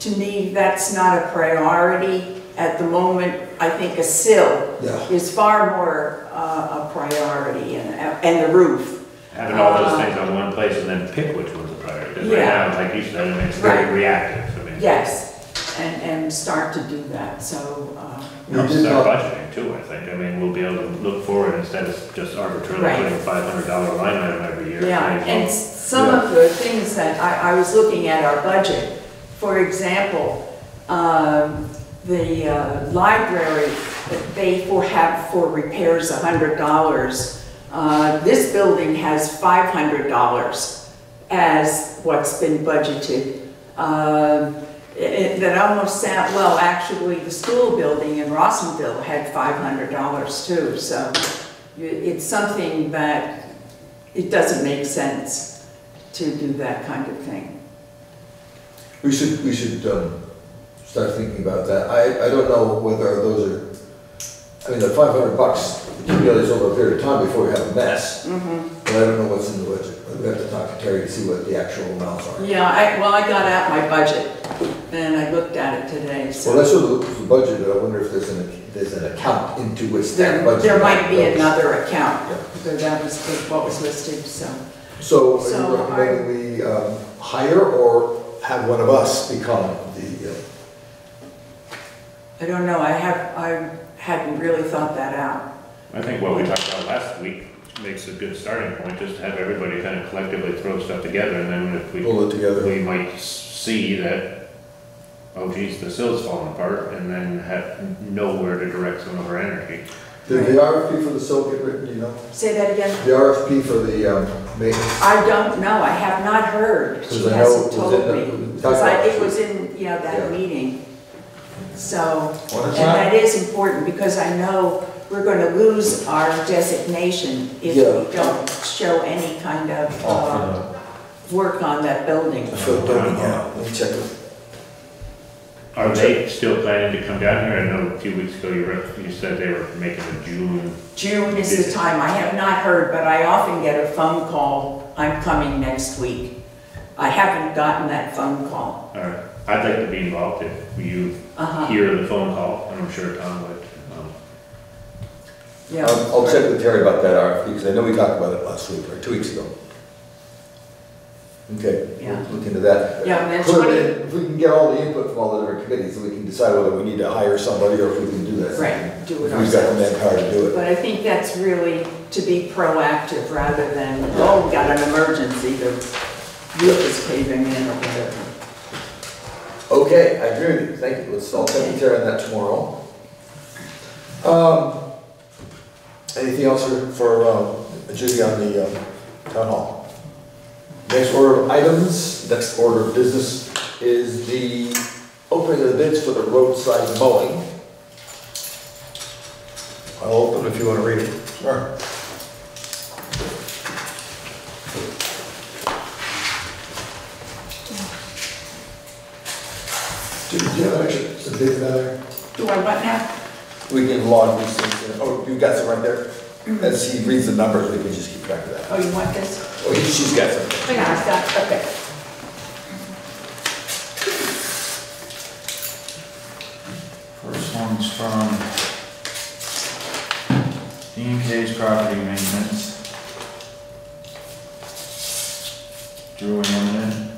to me, that's not a priority at the moment, I think a sill Yeah. is far more a priority, and the roof. Having all those things on one place and then pick which one's a priority. 'Cause right Yeah. now, like you said, I mean, it's very Right. reactive. I mean, Yes, and start to do that, so, We helps did our talk- budgeting too, I think. I mean, we'll be able to look forward instead of just arbitrarily Right. putting a $500 line item every year. yeah, Maybe and we'll- some of the things that I was looking at our budget, for example, the library, they have for repairs $100. This building has $500 as what's been budgeted. That almost sound, well, actually, the school building in Rossendale had $500 too, so it's something that it doesn't make sense to do that kind of thing. We should start thinking about that. I don't know whether those are, I mean, the $500 accumulates over a period of time before we have a mess. But I don't know what's in the budget. We have to talk to Terry to see what the actual amounts are. Yeah, I got out my budget and I looked at it today, so. Well, that's sort of the budget, but I wonder if there's an account into which that budget. There might be goes. another account, Yeah. because that was what was listed, so. So are So you recommending we hire or have one of us become the, I don't know, I hadn't really thought that out. I think what we talked about last week makes a good starting point, just to have everybody kind of collectively throw stuff together, and then if we, pull it together? we might see that, oh geez, the sill's falling apart, and then have nowhere to direct some of our energy. Did the RFP for the sill get written, do you know? Say that again? The RFP for the maintenance? I don't know, I have not heard. She Because I know hasn't it was told in the- me. we talked Because about it it. was in, that Yeah. meeting. So, Well, and it's not- that is important, because I know we're gonna lose our designation if Yeah. we don't show any kind of work on that building. For the building, yeah, let me check it. Are they still planning to come down here? I know a few weeks ago you said they were making a June. June is the time, I have not heard, but I often get a phone call, I'm coming next week. I haven't gotten that phone call. All right, I'd like to be involved if you Uh-huh. hear the phone call, and I'm sure Tom would. Yeah. I'll check with Terry about that RFP, because I know we talked about it last week, or 2 weeks ago. Okay, Yeah. we'll look into that. Yeah, and then Put it 20 in- If we can get all the input from all the different committees, then we can decide whether we need to hire somebody or if we can do that. Right, do it If we've got the ourselves. manpower to do it. But I think that's really to be proactive rather than, oh, we got an emergency, the roof is caving in or whatever. Okay, I agree with you, thank you. I'll check with Terry on that tomorrow. Anything else for Judy on the town hall? Next order of items, next order of business is the opening of the bids for the roadside mowing. I'll open if you want to read it. Sure. Do you have some bids down there? Do I what now? We can log these things in. Oh, you've got some right there? As he reads the numbers, we can just keep track of that. Oh, you want this? Oh, she's got some. Hang on, I've got, okay. First one's from D&K's Property Maintenance. Drew Limited.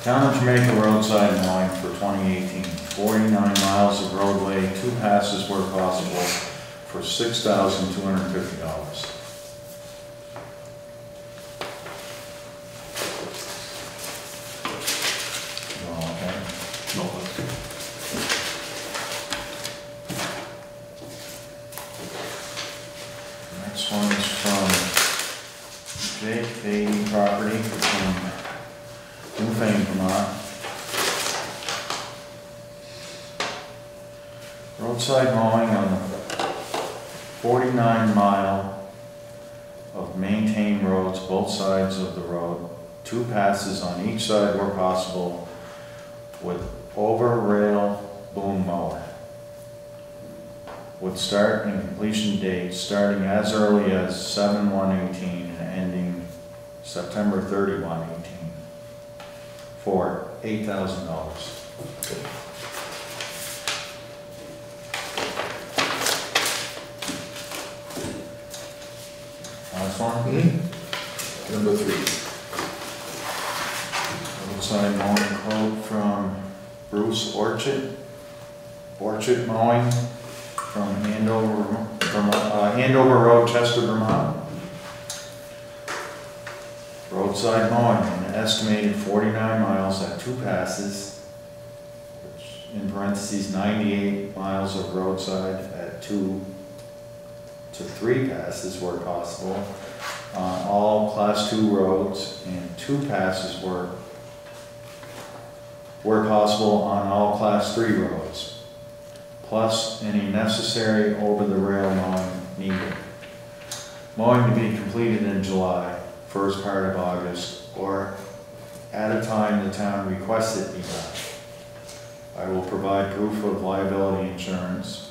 Town of Jamaica roadside mowing for 2018. 49 miles of roadway, 2 passes where possible for $6,250. Okay. Next one is from Jake Beatty Property from Newfane, Vermont. Roadside mowing on the 49-mile of maintained roads, both sides of the road, 2 passes on each side where possible, with over rail boom mower. With start and completion dates starting as early as 7/1/18 and ending September 30/1/18 for $8,000. last one. Number 3. Roadside mowing quote from Bruce Orchard Mowing from Andover Road, Chester, Vermont. Roadside mowing, an estimated 49 miles at 2 passes, which in parentheses 98 miles of roadside at 2 to 3 passes where possible on all Class 2 roads, and 2 passes where possible on all Class 3 roads, plus any necessary over-the-rail mowing needed. Mowing to be completed in July, first part of August, or at a time the town requests it be done. I will provide proof of liability insurance,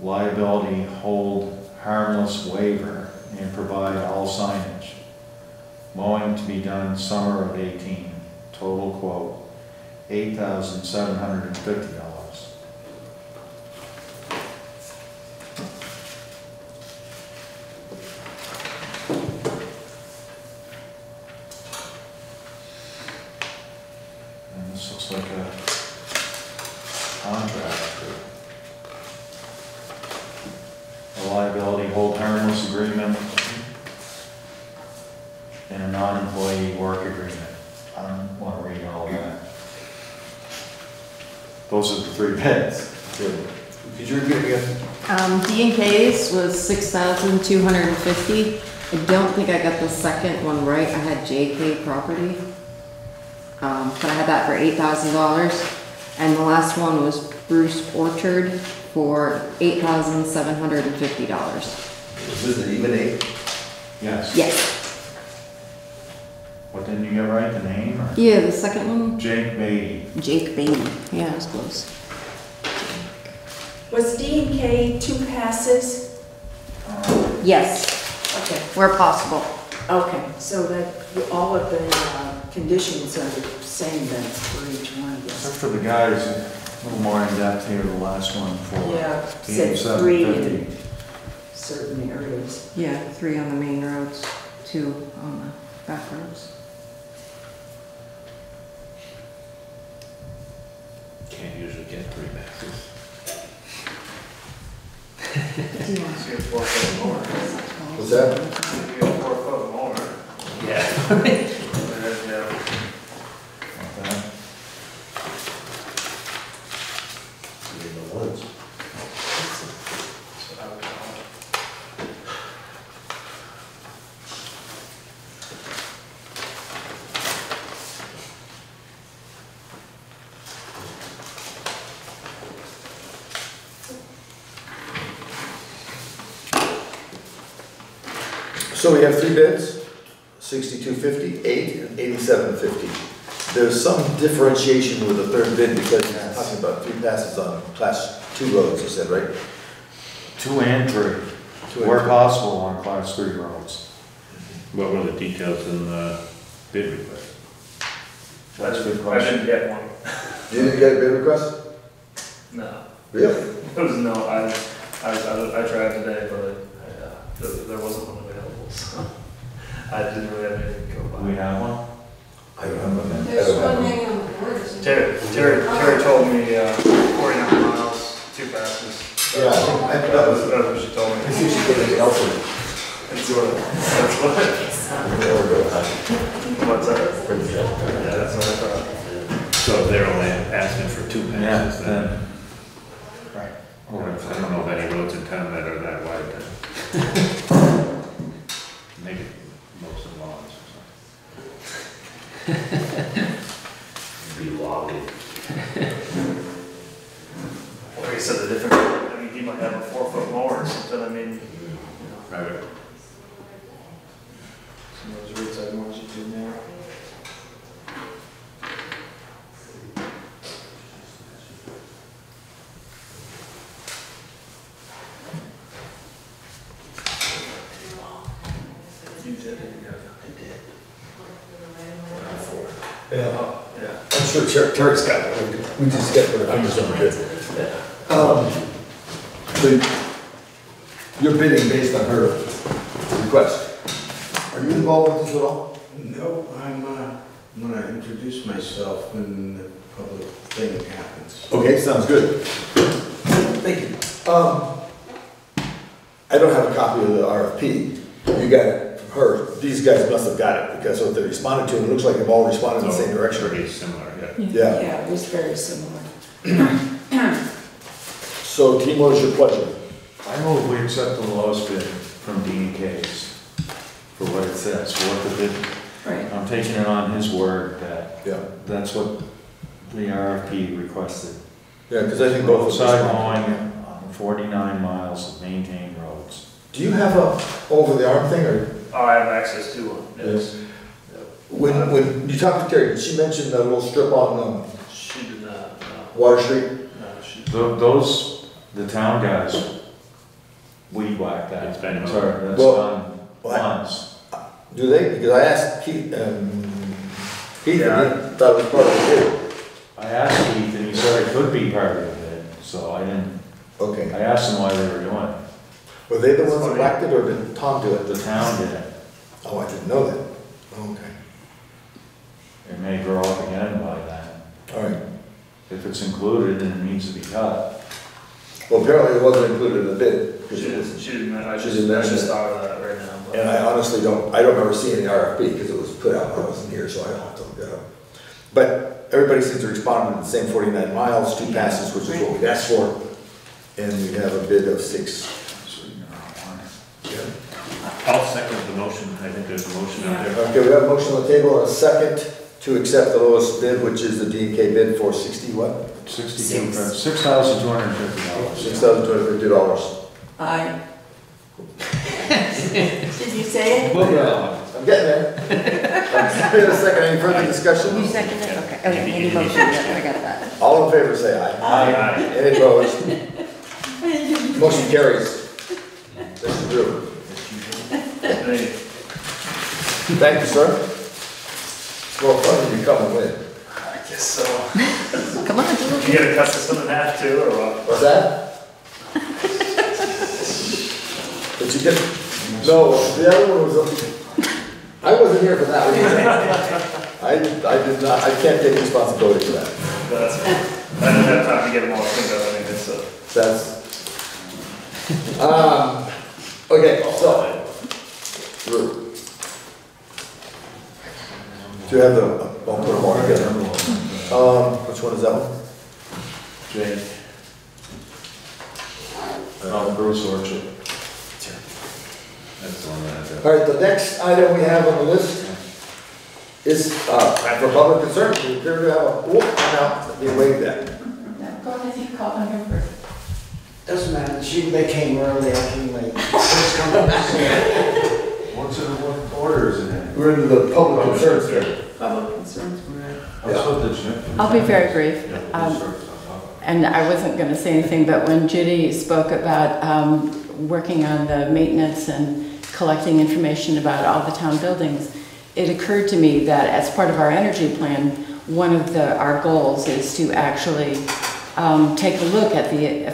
liability hold harmless waiver, and provide all signage. Mowing to be done summer of 18. Total quote, $8,750. And this looks like a contract for a liability hold harmless agreement and a non-employee work agreement. I don't want to read all of that. Those are the 3 bids. Good. Could you repeat again? D&K's was $6,250. I don't think I got the second one right. I had JK Property. But I had that for $8,000. And the last one was Bruce Orchard for $8,750. Is this an even 8? Yes. Yes. What didn't you get right, the name? Or? Yeah, the second one? Jake Beatty. Jake Bainey. Yeah, it was close. Was D&K 2 passes? Yes, Okay, where possible. okay, so that all of the conditions are the same then for each one of Except us. for the guys, a little more in depth here, the last one for Yeah, said 3 $8,750. in certain areas. Yeah, 3 on the main roads, 2 on the back roads. Can't usually get 3 passes. It's a 4-foot mower. What's that? It's a 4-foot mower. Yeah. Yeah. Okay. In the woods. So I would call it. So we have 3 bids, $62.50, 8, and $87.50. There's some differentiation with the 3rd bid because it's talking about 3 passes on Class 2 roads, you said, right? 2 and 3, 2 and where 3. possible on Class 3 roads. What were the details in the bid request? That's a good I question. didn't get one. You didn't get a bid request? No. Really? It was no, I tried today, but there wasn't one available, so I didn't really have anything to go Do we by. have one? I don't have one. I There's don't have one one. hanging on the board, isn't there? Terry told me 49 miles, 2 passes. Yeah, I think that was, That's what she told I me. think she put it elsewhere. That's what. What's that? Yeah, that's what I thought. So they're only asking for 2 passes then? Right. I don't know of any roads in town that are that wide then. Maybe most of the lawns or Be logging. Like I said, the different, I mean, he might have a 4-foot mower or something, I mean, you know, something. Right. some of those roadside mowers you do now. You did, yeah. Yeah, Oh, yeah. I'm sure Terry's got it. We just get what I'm just on bid. So you're bidding based on her request. Are you involved with this at all? No, I'm gonna introduce myself when the public thing happens. Okay, sounds good. Thank you. I don't have a copy of the RFP. You got it from her. These guys must have got it because what they responded to, it looks like they've all responded in the same direction. Pretty similar, yeah. Yeah. Yeah, it was very similar. So team, what is your pleasure? I move we accept the lowest bid from D&K's for what it says, for what the bid. Right. I'm taking it on his word that Yeah. that's what the RFP requested. Yeah, because I think both of Roadside us. mowing on 49 miles of maintained roads. Do you have a over the arm thing or? Oh, I have access to one, yes. When you talked to Terry, did she mention that little strip on She did not, Water Street? no, she. Those, the town guys, weed whack that. It's been- Sorry, that's Well, done well, once. Do they? Because I asked Keith, Keith, Yeah. and he thought it was part of the bid. I asked Keith and he said it could be part of the bid, so I didn't, Okay. I asked him why they were doing it. Were they the ones that whacked it or did Tom do it? The town did it. Oh, I didn't know that. Okay. It may grow up again by then. All right. If it's included and it needs to be cut. Well, apparently it wasn't included in the bid. She didn't, she didn't, I She just, didn't I mention just it. thought of that right now. but- And I honestly don't, I don't remember seeing the RFP because it was put out when I wasn't here, so I don't have to look that up. But everybody seems to respond to the same 49 miles, 2 passes, which is what we asked for. And we have a bid of 6. I'll second the motion, I think there's a motion out there. Okay, we have a motion on the table and a second to accept the lowest bid, which is the D&K bid for 60 what? $6,250. $6,250. Aye. Did you say it? I'm getting there. Wait a second, any further You discussion? second it? Okay, okay, any motion, yeah, I got that. All in favor, say aye. Aye. Any opposed? Motion carries. Mr. Drew. Thank you, sir. Well, fun if you come and win. I guess so. Come on, do You gotta cut this one in half too, or what? What's that? But you get, no, the other one was, I wasn't here for that one. I did not, I can't take responsibility for that. That's, I didn't have time to get them all cleaned up anyway, so. That's, okay, so, Drew. Do you have the, I'll put them all together. Which one is that one? Jake. Bruce Orchard. That's the one that I did. All right, the next item we have on the list is, for public concern, we appear to have a, now, we waive that. Go ahead, you call on her first. Doesn't matter, they came early, I came late. What's in, what order is it in? We're into the public concerns here. Public concerns. That's what the. I'll be very brief. And I wasn't going to say anything, but when Judy spoke about working on the maintenance and collecting information about all the town buildings, it occurred to me that as part of our energy plan, one of our goals is to actually take a look at the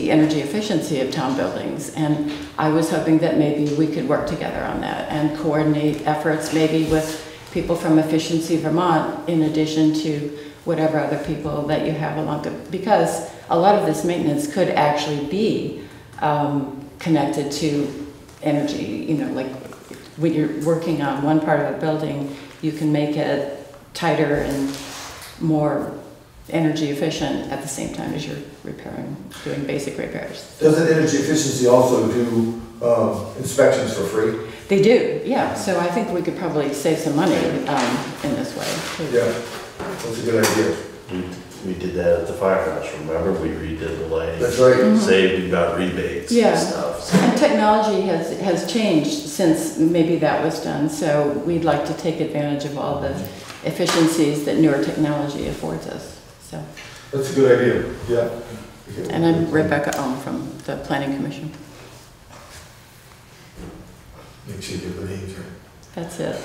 energy efficiency of town buildings. And I was hoping that maybe we could work together on that and coordinate efforts maybe with people from Efficiency Vermont in addition to whatever other people that you have along the, because a lot of this maintenance could actually be connected to energy, like when you're working on one part of a building, you can make it tighter and more energy efficient at the same time as you're doing basic repairs. Doesn't energy efficiency also do inspections for free? They do, yeah, so I think we could probably save some money in this way, too. Yeah, that's a good idea. We did that at the firehouse, remember? We redid the lighting. That's right. Saved, we got rebates Yeah. and stuff. so. And technology has changed since maybe that was done, so we'd like to take advantage of all the efficiencies that newer technology affords us, so. That's a good idea, yeah. And I'm Rebecca Ohm from the Planning Commission. Make sure you get the names right. That's it.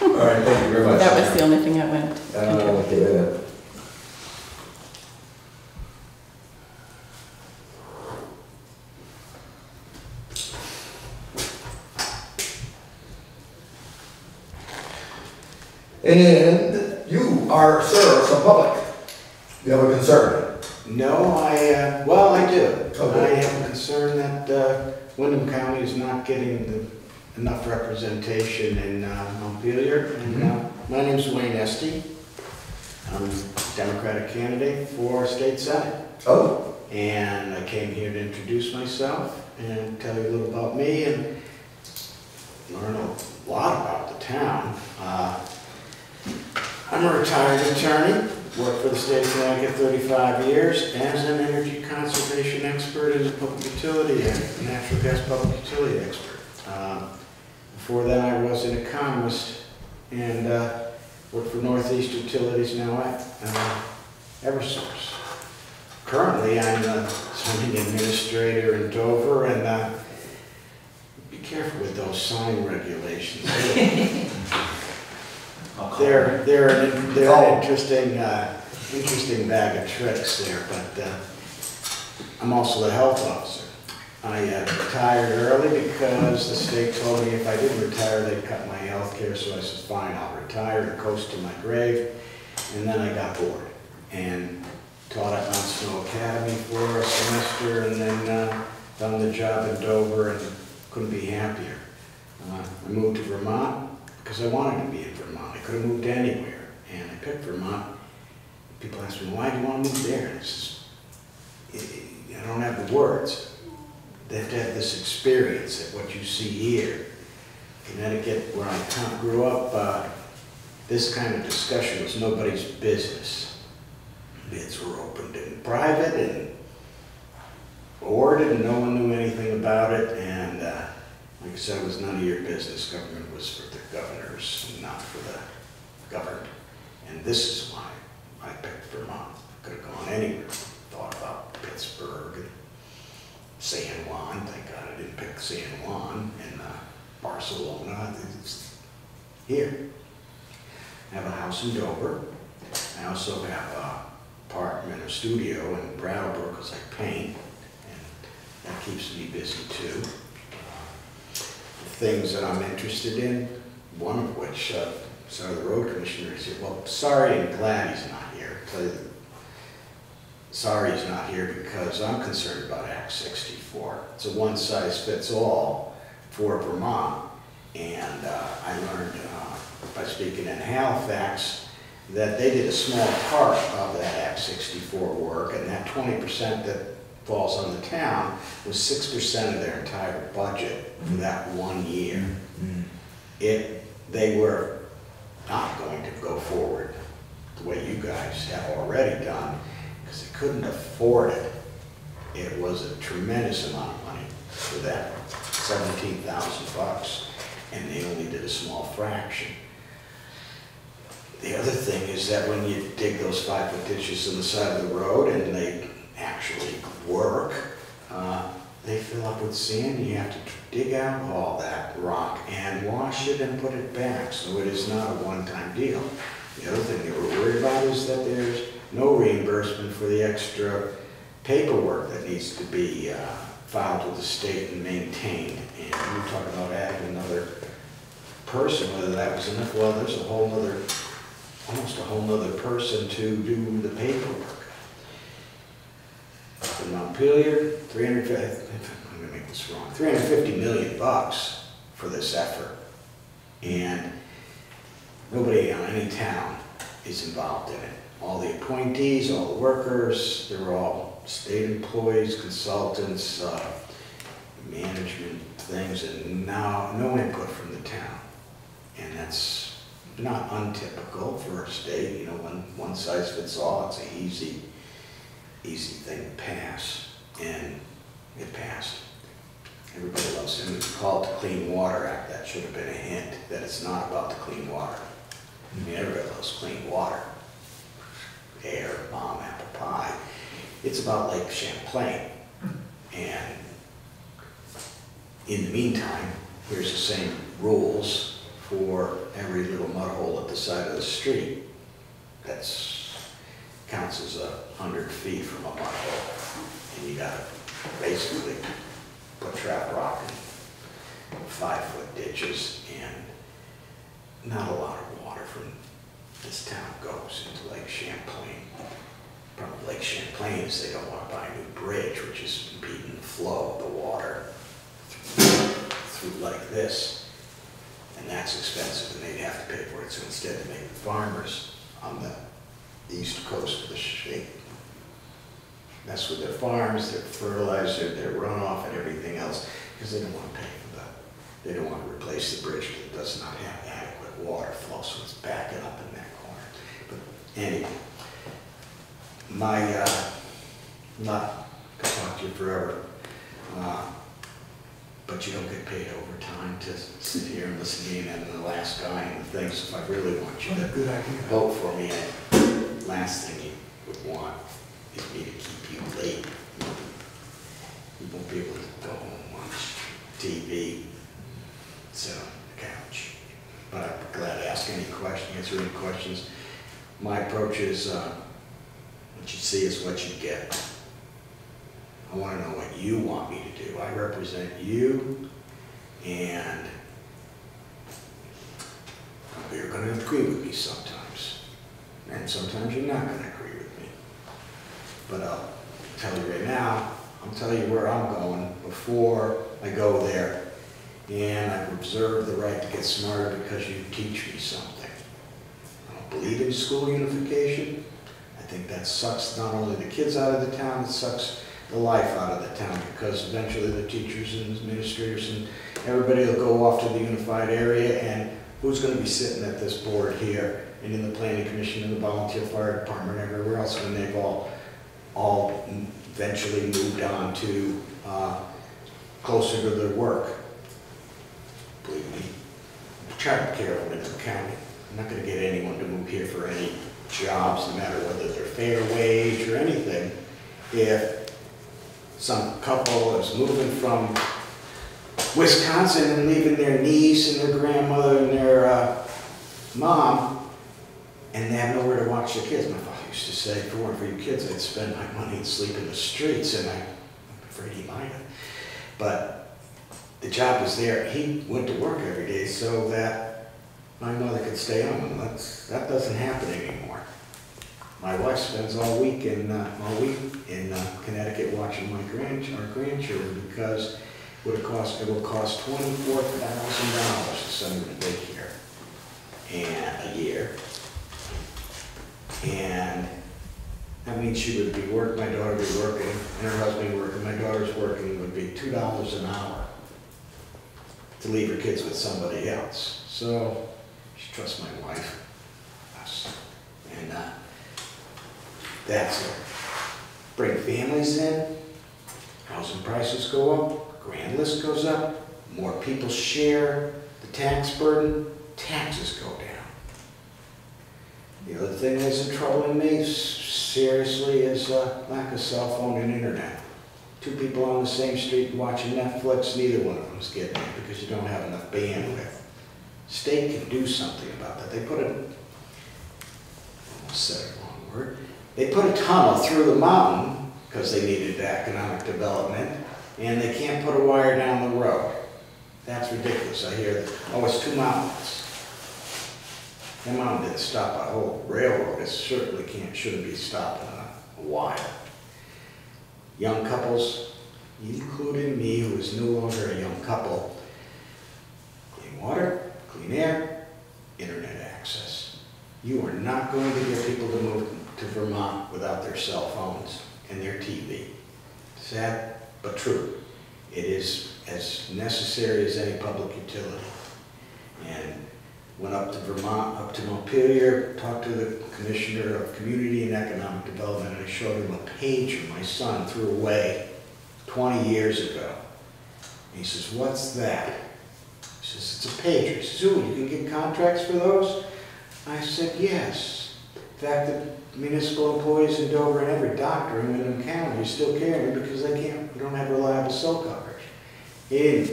All right, thank you very much. That was the only thing I went. Okay, wait a minute. And you are, sir, some public. You have a concern? No, well, I do. Okay. I have a concern that Windham County is not getting enough representation in Montpelier. And my name's Wayne Esty. I'm a Democratic candidate for state senate. Oh. And I came here to introduce myself and tell you a little about me and learn a lot about the town. I'm a retired attorney, worked for the state of Connecticut 35 years as an energy conservation expert and a public utility, natural gas public utility expert. Before that I was an economist and worked for Northeast Utilities, now at Eversource. Currently I'm a zoning administrator in Dover, and be careful with those sign regulations. They're an interesting bag of tricks there, but I'm also the health officer. I retired early because the state told me if I didn't retire, they'd cut my health care, so I said, fine, I'll retire and coast to my grave. And then I got bored and taught at Mount Snow Academy for a semester, and then done the job in Dover and couldn't be happier. I moved to Vermont because I wanted to be in Vermont. I could have moved anywhere, and I picked Vermont. People ask me, why do you want to move there? And it's just, I don't have the words. They have to have this experience at what you see here. Connecticut, where I grew up, this kind of discussion was nobody's business. Bids were opened in private and awarded, and no one knew anything about it. And like I said, it was none of your business. Government was for the governors and not for the governed. And this is why I picked Vermont. Could have gone anywhere. Thought about Pittsburgh and San Juan. Thank God I didn't pick San Juan, and Barcelona. It's here. I have a house in Dover. I also have an apartment, a studio in Brattleboro because I paint, and that keeps me busy too. Things that I'm interested in, one of which, so the road commissioner said, well, sorry and glad he's not here. Sorry he's not here because I'm concerned about Act 64. It's a one-size-fits-all for Vermont, and I learned by speaking in Halifax that they did a small part of that Act 64 work, and that 20% that falls on the town was 6% of their entire budget for that 1 year. They were not going to go forward the way you guys have already done because they couldn't afford it. It was a tremendous amount of money for that, $17,000, and they only did a small fraction. The other thing is that when you dig those 5-foot ditches on the side of the road and they actually work, they fill up with sand. You have to dig out all that rock and wash it and put it back, so it is not a one-time deal. The other thing they were worried about is that there's no reimbursement for the extra paperwork that needs to be filed with the state and maintained. And we talk about adding another person, whether that was enough. Well, there's a whole other, almost a whole other person to do the paperwork. In Montpelier, I'm gonna make this wrong, $350 million for this effort. And nobody on any town is involved in it. All the appointees, all the workers, they're all state employees, consultants, management things, and now no input from the town. And that's not untypical for a state, you know, one size fits all. It's an easy thing to pass, and it passed. Everybody loves it. It's called the Clean Water Act. That should have been a hint that it's not about the clean water. I mean, everybody loves clean water. Air, bomb, apple pie. It's about Lake Champlain. And in the meantime, here's the same rules for every little mud hole at the side of the street. That's counts as 100 feet from a mud hole. And you gotta basically put trap rock in 5-foot ditches and not a lot of water from this town goes into Lake Champlain. Problem with Lake Champlain is they don't want to buy a new bridge, which is impeding the flow of the water through like this. And that's expensive, and they'd have to pay for it. So instead, they make the farmers on the east coast of the state mess with their farms, their fertilizer, their runoff, and everything else, because they don't want to pay for that. They don't want to replace the bridge that does not have adequate water flow, so it's backing up in that corner. But anyway, not gonna talk to you forever, but you don't get paid overtime to sit here and listen to me and I'm the last guy and the things. If I really want you to vote for me, the last thing you would want is me to keep you late. You won't be able to go home and watch TV, sit on the couch. But I'm glad to answer any questions. My approach is, what you see is what you get. I want to know what you want me to do. I represent you, and you're going to agree with me sometimes. And sometimes you're not going to agree with me. But I'll tell you right now, I'll tell you where I'm going before I go there. And I've observed the right to get smarter because you teach me something. I don't believe in school unification. I think that sucks not only the kids out of the town, it sucks the life out of the town, because eventually the teachers and administrators and everybody will go off to the unified area, and who's going to be sitting at this board here and in the planning commission and the volunteer fire department and everywhere else when they've all eventually moved on to closer to their work? Believe me, I'm trying to care of Windsor County. I'm not going to get anyone to move here for any jobs, no matter whether they're fair wage or anything. If some couple is moving from Wisconsin and leaving their niece and their grandmother and their mom, and they have nowhere to watch their kids. My father used to say, if it weren't for you kids, I'd spend my money and sleep in the streets, and I'm afraid he might have. But the job was there. He went to work every day so that my mother could stay home. That doesn't happen anymore. My wife spends all week in Connecticut watching our grandchildren, because it will cost $24,000 to send them to daycare and a year. And that means she would be working, my daughter would be working, and her husband working, my daughter's working, would be $2 an hour to leave her kids with somebody else. So she trusts my wife, us, and that's it. Bring families in, housing prices go up, grand list goes up, more people share the tax burden, taxes go down. The other thing that's troubling me seriously is lack of cell phone and internet. Two people on the same street watching Netflix, neither one of them is getting it because you don't have enough bandwidth. State can do something about that. They put a, I almost said a wrong word, they put a tunnel through the mountain because they needed economic development, and they can't put a wire down the road. That's ridiculous. I hear, oh, it's 2 mountains. That mountain didn't stop a whole railroad. It certainly shouldn't be stopping a wire. Young couples, including me, who is no longer a young couple, clean water, clean air, internet access. You are not going to get people to move to Vermont without their cell phones and their TV. Sad, but true. It is as necessary as any public utility. And went up to Vermont, up to Montpelier, talked to the Commissioner of Community and Economic Development, and I showed him a pager my son threw away 20 years ago. And he says, what's that? He says, it's a pager. He says, ooh, you can get contracts for those? I said, yes. In fact, the municipal employees in Dover and every doctor in Windham County are still carrying it because they don't have reliable cell coverage. He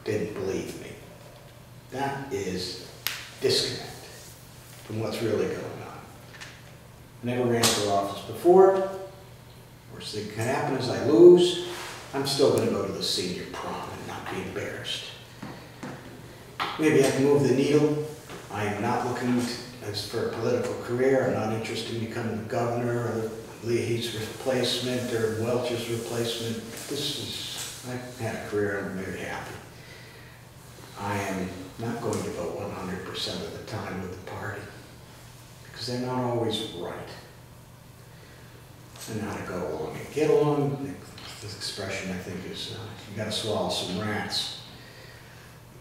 didn't believe me. That is disconnect from what's really going on. I never ran for office before. Worst thing can happen is I lose. I'm still going to go to the senior prom and not be embarrassed. Maybe I can move the needle I'm not looking as for a political career. I'm not interested in becoming the governor or Lee Heath's replacement or Welch's replacement. I've had a career and I'm very happy. I am not going to vote 100% of the time with the party because they're not always right. And how to go along and get along. This expression I think is you got to swallow some rats.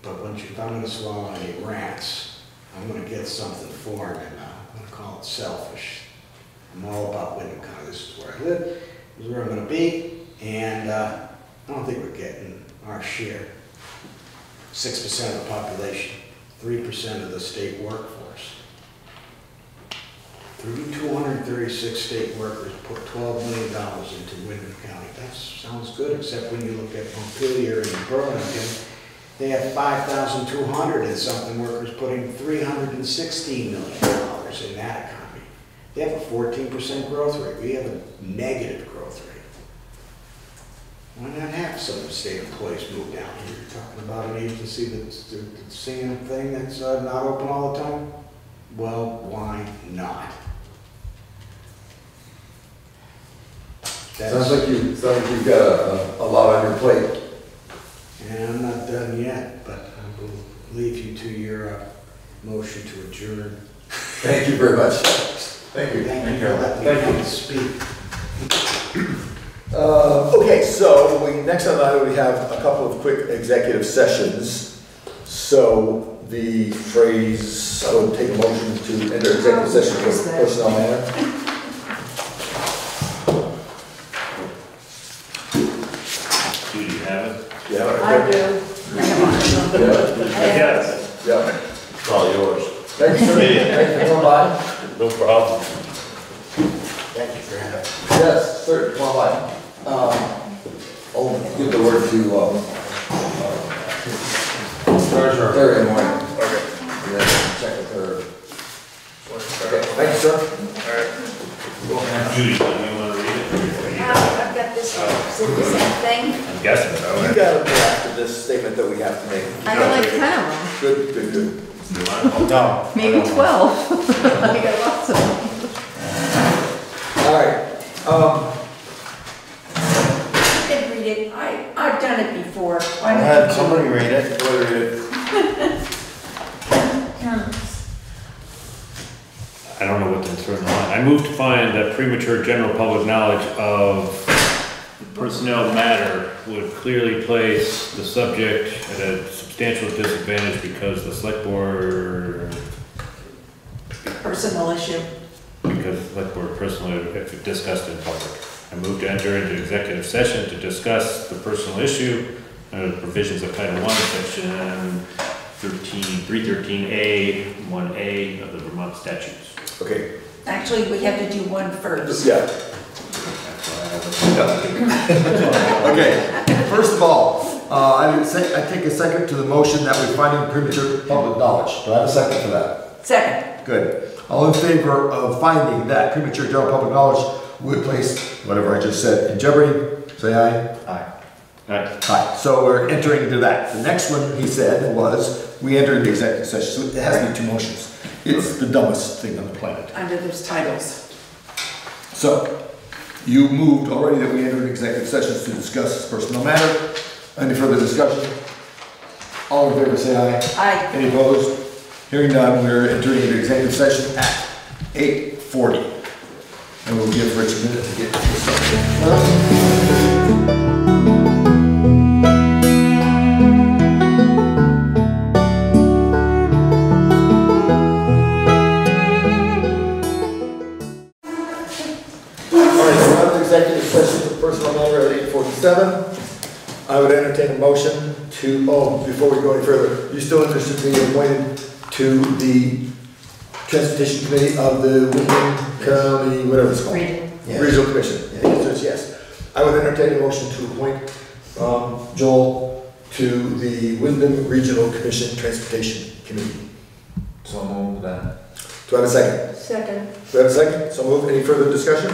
But if I'm going to swallow any rats, I'm going to get something for them, and I'm going to call it selfish. I'm all about Wyndham County. This is where I live. This is where I'm going to be, and I don't think we're getting our share. 6% of the population, 3% of the state workforce. 236 state workers put $12 million into Wyndham County. That sounds good, except when you look at Montpelier and Burlington, they have 5,200 and something workers putting $316 million in that economy. They have a 14% growth rate. We have a negative growth rate. Why not have some of the state employees move down here? You're talking about an agency that's the same thing that's not open all the time? Well, why not? Sounds like you've got a lot on your plate. And I'm not done yet, but I will leave you to your motion to adjourn. Thank you very much. Thank you. Thank you for letting me speak. Okay, so next on the item we have a couple of quick executive sessions. So the phrase, I would take a motion to enter executive session for personnel matter. Do you have it? Yeah. I do. Yes. Yeah. It's all yours. Thanks for coming by. No problem. Thank you for having me. Yes, sir, come on by. I'll give the word to Terry in the morning. Okay. And then check with her. Okay, thank you, sir. Judy, do you want to read it? I've got this, is it the same thing? I'm guessing so. You got a draft of this statement that we have to make. I got like 10 of them. Good, good, good. No. Maybe 12. I got lots of them. All right, You can read it, I've done it before. Why I don't had you- somebody read it. Go ahead, read it. I don't know what to throw in the line. I move to find that premature general public knowledge of the personnel matter would clearly place the subject at a substantial disadvantage because the select board, Personal issue. because the select board personally, if discussed in public. I move to enter into executive session to discuss the personal issue under the provisions of Title I, Section 313A, 1A of the Vermont statutes. okay, Actually, we have to do one first. yeah. Okay, first of all, I take a second to the motion that we find premature public knowledge. Do I have a second for that? Second. Good. All in favor of finding that premature general public knowledge would place whatever I just said in jeopardy, say aye. Aye. Alright, Aye. So we're entering into that. The next one he said was, we enter into executive session, so it has to be two motions. It's the dumbest thing on the planet. Under those titles. So, you moved already that we enter into executive sessions to discuss personnel matter. Any further discussion? All in favor say aye. Aye. Any opposed? Hearing none, we're entering into executive session at 8:40. And we'll give Rich a minute to get this started. Executive session for personal matter at 8:47. I would entertain a motion to, before we go any further, you still interested in being appointed to the Transportation Committee of the Wyndham County, whatever it's called? Regional Commission. The answer is yes. I would entertain a motion to appoint Joel to the Wyndham Regional Commission Transportation Committee. So moved then. Do I have a second? Second. Do I have a second? So moved. Any further discussion?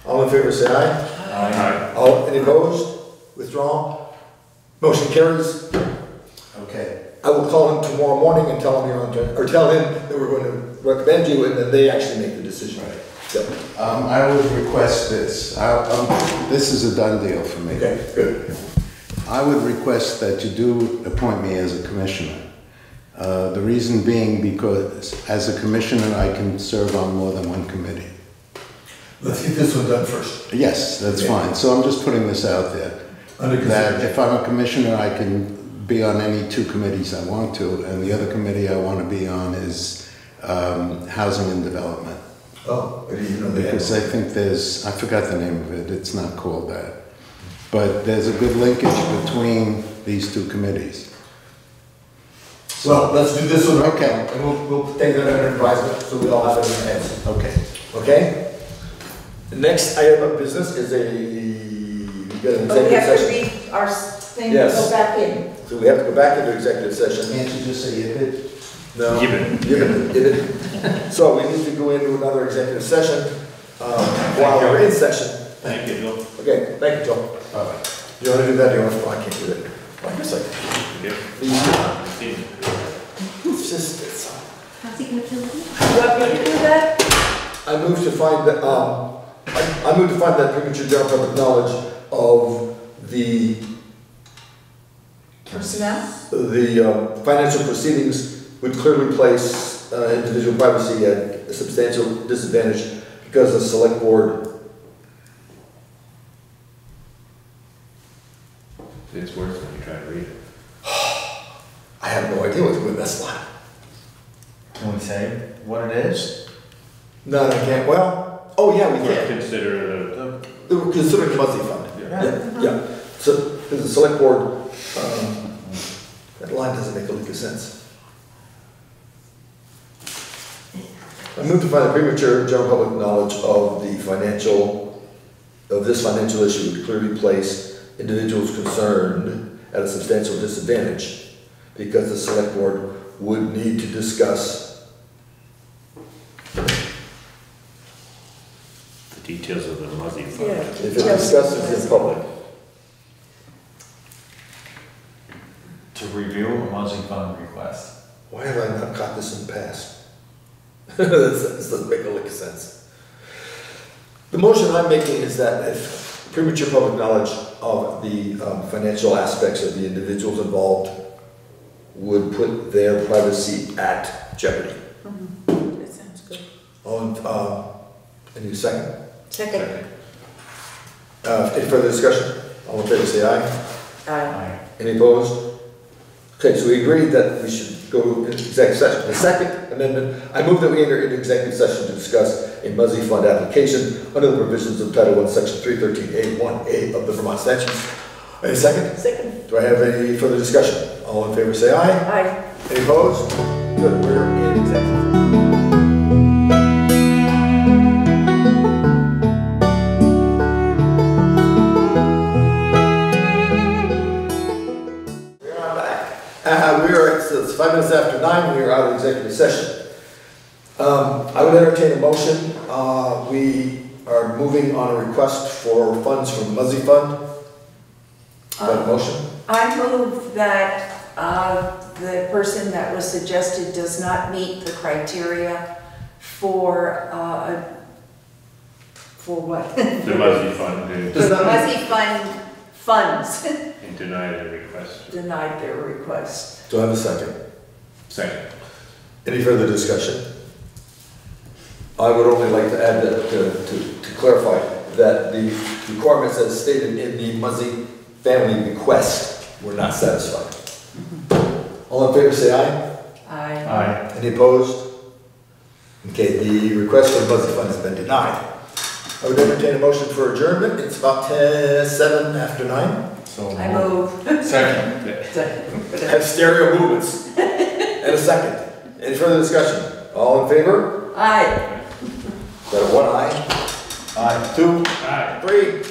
All in favor say aye. Aye. All, any opposed? Withdraw? Motion carries. Okay. I will call call him tomorrow morning and tell him you're on, or tell him that we're going to recommend you, and then they actually make the decision. Right. So, I would request this. This is a done deal for me. okay, good. I would request that you do appoint me as a commissioner. The reason being because as a commissioner, I can serve on more than one committee. Let's get this one done first. Yes, that's Okay. fine. So I'm just putting this out there. Under That consideration. if I'm a commissioner, I can be on any two committees I want to, and the other committee I want to be on is housing and development. Oh, I didn't even know they had Because one. I think I forgot the name of it, it's not called that. But there's a good linkage between these two committees. Well, let's do this one. Okay. And we'll take that under advisement, so we all have it in our heads. Okay. Okay? The next item of business is we got an But we executive have to session. read our thing and Yes. go back in. So we have to go back into executive session. Can't you just say you did? No. Given. Given. So we need to go into another executive session while we're in session. Thank you, Bill. Okay, thank you, Joe. All right. You want to do that? You want to? I can't do that. Well, I guess I can. It's just, it's, How's he gonna feel it? You want me to do that? I move to find that, I move to find that premature general public knowledge of the Personnel? financial proceedings would clearly place individual privacy at a substantial disadvantage because the select board. It's worse when you try to read it. I have no idea what's going in that slide. Can we say what it is? No, I can't. Well, oh yeah, we Or can. consider We're considering the Muzzy fund. Yeah. So, because the select board, that line doesn't make a lick of sense. I move to find the premature general public knowledge of this financial issue would clearly place individuals concerned at a substantial disadvantage because the select board would need to discuss the details of the Muzzy fund. if it discusses in public. To review a Muzzy fund request. Why have I not caught this in the past? This doesn't make a lick of sense. The motion I'm making is that if premature public knowledge of the financial aspects of the individuals involved would put their privacy at jeopardy. That sounds good. Any second? Second. Any further discussion? All in favor, say aye. Aye. Any opposed? Okay, so we agreed that we should go into executive session. The second amendment, I move that we enter into executive session to discuss a Muzzy fund application under the provisions of Title I, Section 313A1A of the Vermont statutes. Any second? Second. Do I have any further discussion? All in favor, say aye. Aye. Any opposed? Good, we're in executive. It's 5 minutes after 9, we are out of executive session. I would entertain a motion. We are moving on a request for funds from Muzzy Fund. Do I have a motion? I move that the person that was suggested does not meet the criteria for what? The Muzzy fund Does The not- Muzzy Fund funds and deny the request. denied their request. Do I have a second? Second. Any further discussion? I would only like to add that, to clarify, that the requirements as stated in the Muzzy family request were not satisfied. All in favor, say aye. Aye. Aye. Any opposed? Okay, the request for the Muzzy Fund has been denied. I would entertain a motion for adjournment. It's about 7 after 9. So I move. Second. Have stereo movements. And a second. Any further discussion? All in favor? Aye. Is that a 1 aye? Aye. 2? Aye. 3?